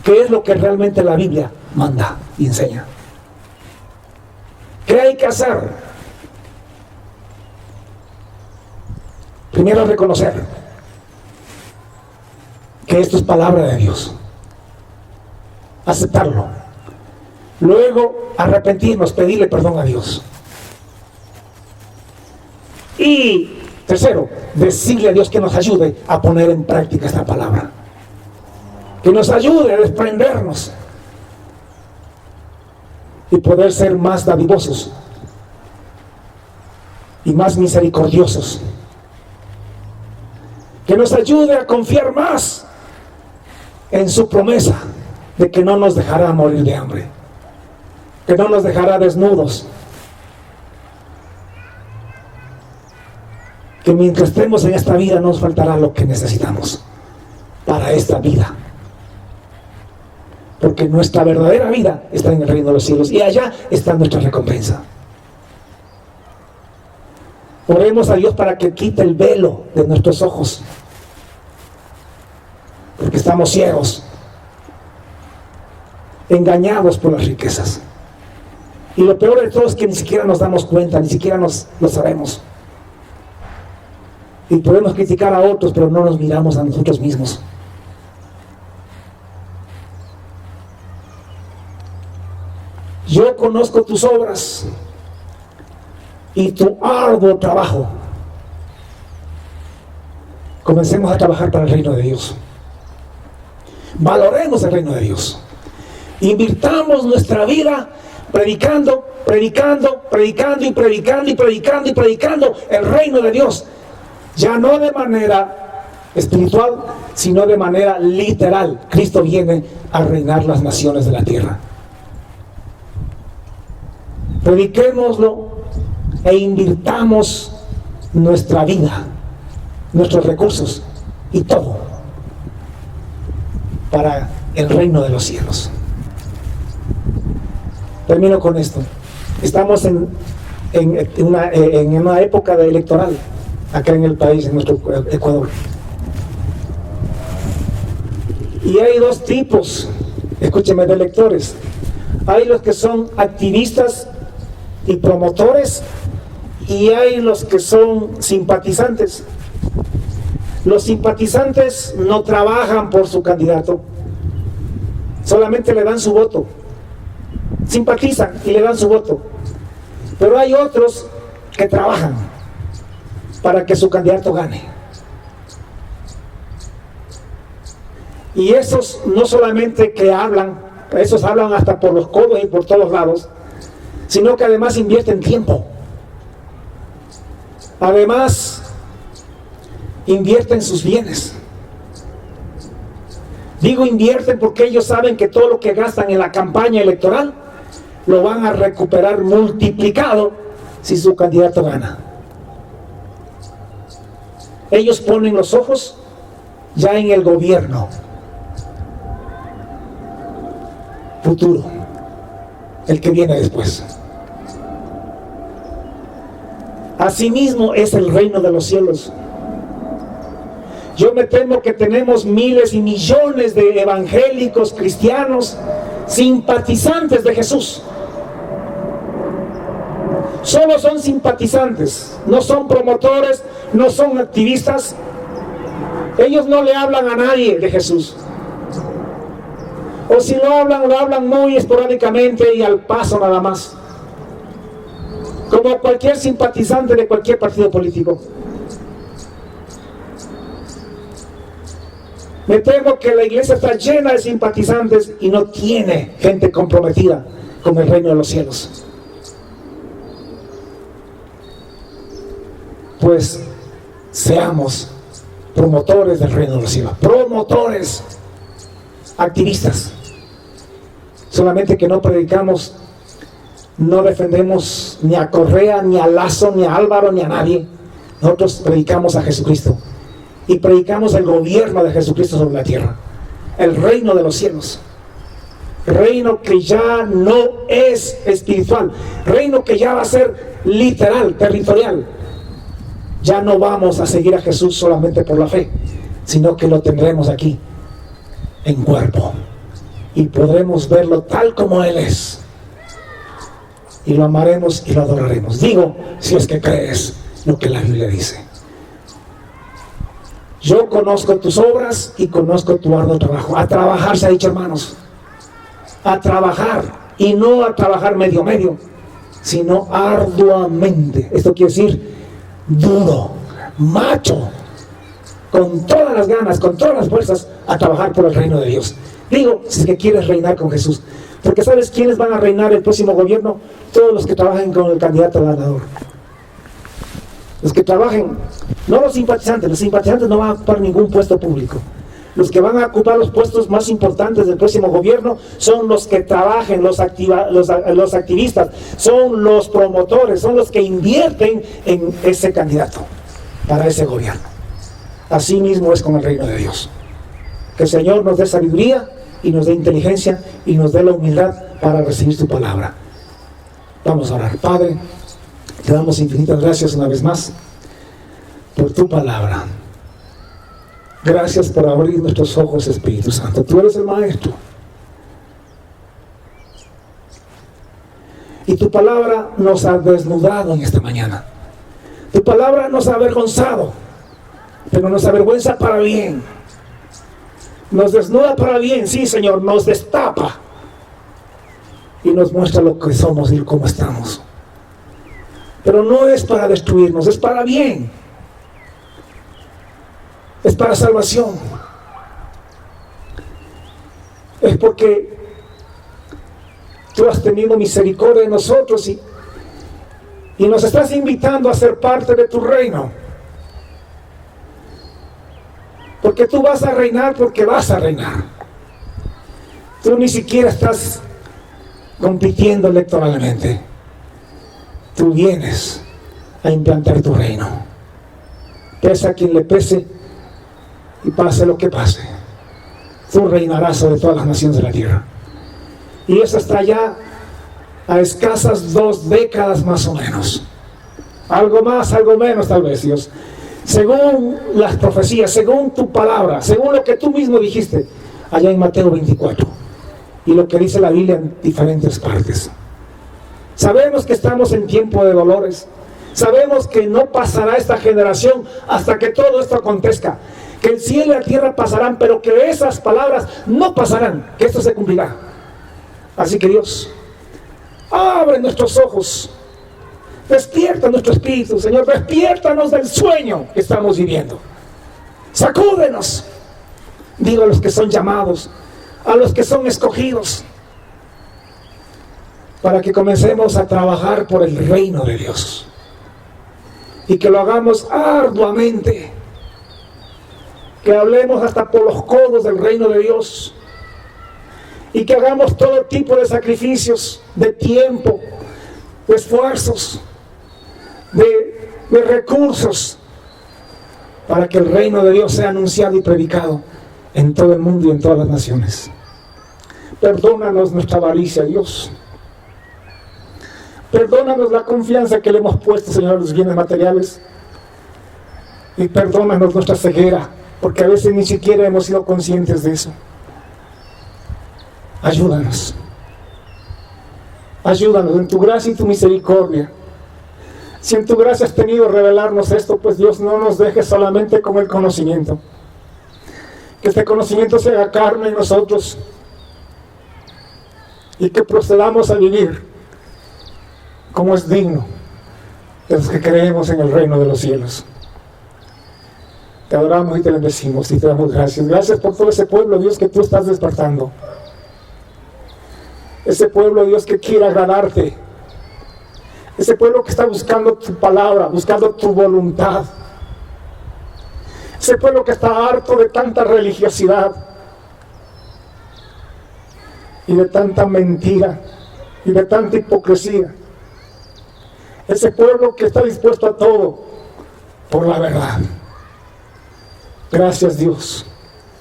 Que es lo que realmente la Biblia manda y enseña. ¿Qué hay que hacer? Primero reconocer que esto es palabra de Dios. Aceptarlo. Luego arrepentirnos, pedirle perdón a Dios. Y tercero, decirle a Dios que nos ayude a poner en práctica esta palabra. Que nos ayude a desprendernos y poder ser más dadivosos y más misericordiosos. Que nos ayude a confiar más en su promesa de que no nos dejará morir de hambre, que no nos dejará desnudos, que mientras estemos en esta vida nos faltará lo que necesitamos para esta vida, porque nuestra verdadera vida está en el reino de los cielos y allá está nuestra recompensa. Oremos a Dios para que quite el velo de nuestros ojos porque estamos ciegos, engañados por las riquezas. Y lo peor de todo es que ni siquiera nos damos cuenta, ni siquiera lo sabemos. Y podemos criticar a otros, pero no nos miramos a nosotros mismos. Yo conozco tus obras y tu arduo trabajo. Comencemos a trabajar para el reino de Dios. Valoremos el reino de Dios. Invirtamos nuestra vida predicando el reino de Dios. Ya no de manera espiritual, sino de manera literal. Cristo viene a reinar las naciones de la tierra. Prediquémoslo e invirtamos nuestra vida, nuestros recursos y todo para el reino de los cielos. Termino con esto. Estamos en una época electoral acá en el país, en nuestro Ecuador. Y hay dos tipos, escúcheme, de electores. Hay los que son activistas y promotores, y hay los que son simpatizantes. Los simpatizantes no trabajan por su candidato, solamente le dan su voto. Simpatizan y le dan su voto. Pero hay otros que trabajan para que su candidato gane. Y esos no solamente que hablan, esos hablan hasta por los codos y por todos lados, sino que además invierten tiempo. Además, invierten sus bienes. Digo invierten porque ellos saben que todo lo que gastan en la campaña electoral lo van a recuperar multiplicado si su candidato gana. Ellos ponen los ojos ya en el gobierno futuro, el que viene después. Asimismo es el reino de los cielos. Yo me temo que tenemos miles y millones de evangélicos cristianos simpatizantes de Jesús. Solo son simpatizantes, no son promotores, no son activistas. Ellos no le hablan a nadie de Jesús. O si lo hablan muy esporádicamente y al paso nada más. Como cualquier simpatizante de cualquier partido político. Me temo que la iglesia está llena de simpatizantes y no tiene gente comprometida con el reino de los cielos. Pues seamos promotores del reino de los cielos, promotores, activistas. Solamente que no predicamos, no defendemos ni a Correa, ni a Lazo, ni a Álvaro, ni a nadie. Nosotros predicamos a Jesucristo y predicamos el gobierno de Jesucristo sobre la tierra, el reino de los cielos, reino que ya no es espiritual, reino que ya va a ser literal, territorial. Ya no vamos a seguir a Jesús solamente por la fe, sino que lo tendremos aquí en cuerpo y podremos verlo tal como Él es y lo amaremos y lo adoraremos. Digo, si es que crees lo que la Biblia dice. Yo conozco tus obras y conozco tu arduo trabajo. A trabajar se ha dicho, hermanos, a trabajar, y no a trabajar medio, sino arduamente. Esto quiere decir duro, macho, con todas las ganas, con todas las fuerzas, a trabajar por el reino de Dios. Digo, si es que quieres reinar con Jesús, porque ¿sabes quiénes van a reinar el próximo gobierno? Todos los que trabajen con el candidato ganador. Los que trabajen, no los simpatizantes no van a ocupar ningún puesto público. Los que van a ocupar los puestos más importantes del próximo gobierno son los que trabajen, los activistas, son los promotores, son los que invierten en ese candidato para ese gobierno. Así mismo es con el reino de Dios. Que el Señor nos dé sabiduría y nos dé inteligencia y nos dé la humildad para recibir su palabra. Vamos a orar. Padre, te damos infinitas gracias una vez más por tu palabra. Gracias por abrir nuestros ojos, Espíritu Santo. Tú eres el Maestro. Y tu palabra nos ha desnudado en esta mañana. Tu palabra nos ha avergonzado, pero nos avergüenza para bien. Nos desnuda para bien, sí, Señor, nos destapa y nos muestra lo que somos y cómo estamos. Pero no es para destruirnos, es para bien. Es para salvación. Es porque tú has tenido misericordia de nosotros y nos estás invitando a ser parte de tu reino. Porque tú vas a reinar, porque vas a reinar. Tú ni siquiera estás compitiendo electoralmente. Tú vienes a implantar tu reino. Pese a quien le pese y pase lo que pase, tú reinarás sobre todas las naciones de la tierra. Y eso está ya a escasas 2 décadas más o menos. Algo más, algo menos tal vez, Dios. Según las profecías, según tu palabra, según lo que tú mismo dijiste allá en Mateo 24 y lo que dice la Biblia en diferentes partes. Sabemos que estamos en tiempo de dolores. Sabemos que no pasará esta generación hasta que todo esto acontezca. Que el cielo y la tierra pasarán, pero que esas palabras no pasarán, que esto se cumplirá. Así que Dios, abre nuestros ojos, despierta nuestro espíritu, Señor, despiértanos del sueño que estamos viviendo. Sacúdenos, digo a los que son llamados, a los que son escogidos, para que comencemos a trabajar por el reino de Dios y que lo hagamos arduamente, que hablemos hasta por los codos del reino de Dios y que hagamos todo tipo de sacrificios, de tiempo, de esfuerzos, de recursos, para que el reino de Dios sea anunciado y predicado en todo el mundo y en todas las naciones. Perdónanos nuestra avaricia, Dios. Perdónanos la confianza que le hemos puesto, Señor, a los bienes materiales. Y perdónanos nuestra ceguera, porque a veces ni siquiera hemos sido conscientes de eso. Ayúdanos. Ayúdanos en tu gracia y tu misericordia. Si en tu gracia has tenido revelarnos esto, pues Dios, no nos dejes solamente con el conocimiento. Que este conocimiento se haga carne en nosotros y que procedamos a vivir como es digno de los que creemos en el reino de los cielos. Te adoramos y te bendecimos y te damos gracias. Gracias por todo ese pueblo, Dios, que tú estás despertando. Ese pueblo, Dios, que quiere agradarte. Ese pueblo que está buscando tu palabra, buscando tu voluntad. Ese pueblo que está harto de tanta religiosidad y de tanta mentira y de tanta hipocresía. Ese pueblo que está dispuesto a todo por la verdad. Gracias, Dios.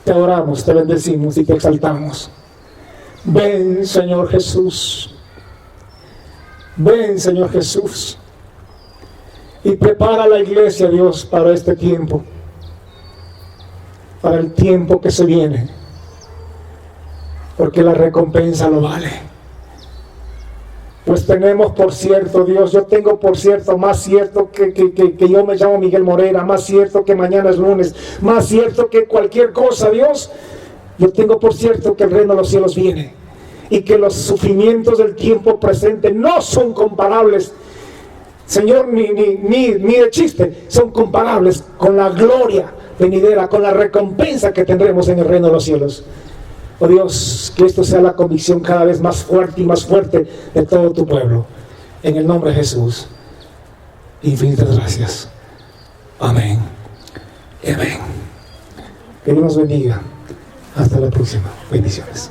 Te adoramos, te bendecimos y te exaltamos. Ven, Señor Jesús. Ven, Señor Jesús. Y prepara la iglesia, Dios, para este tiempo. Para el tiempo que se viene. Porque la recompensa lo vale. Pues tenemos por cierto, Dios, yo tengo por cierto, más cierto que yo me llamo Miguel Morera, más cierto que mañana es lunes, más cierto que cualquier cosa, Dios, yo tengo por cierto que el reino de los cielos viene y que los sufrimientos del tiempo presente no son comparables, Señor, ni de chiste, son comparables con la gloria venidera, con la recompensa que tendremos en el reino de los cielos. Oh Dios, que esto sea la convicción cada vez más fuerte y más fuerte de todo tu pueblo. En el nombre de Jesús. Infinitas gracias. Amén. Amén. Que Dios nos bendiga. Hasta la próxima. Bendiciones.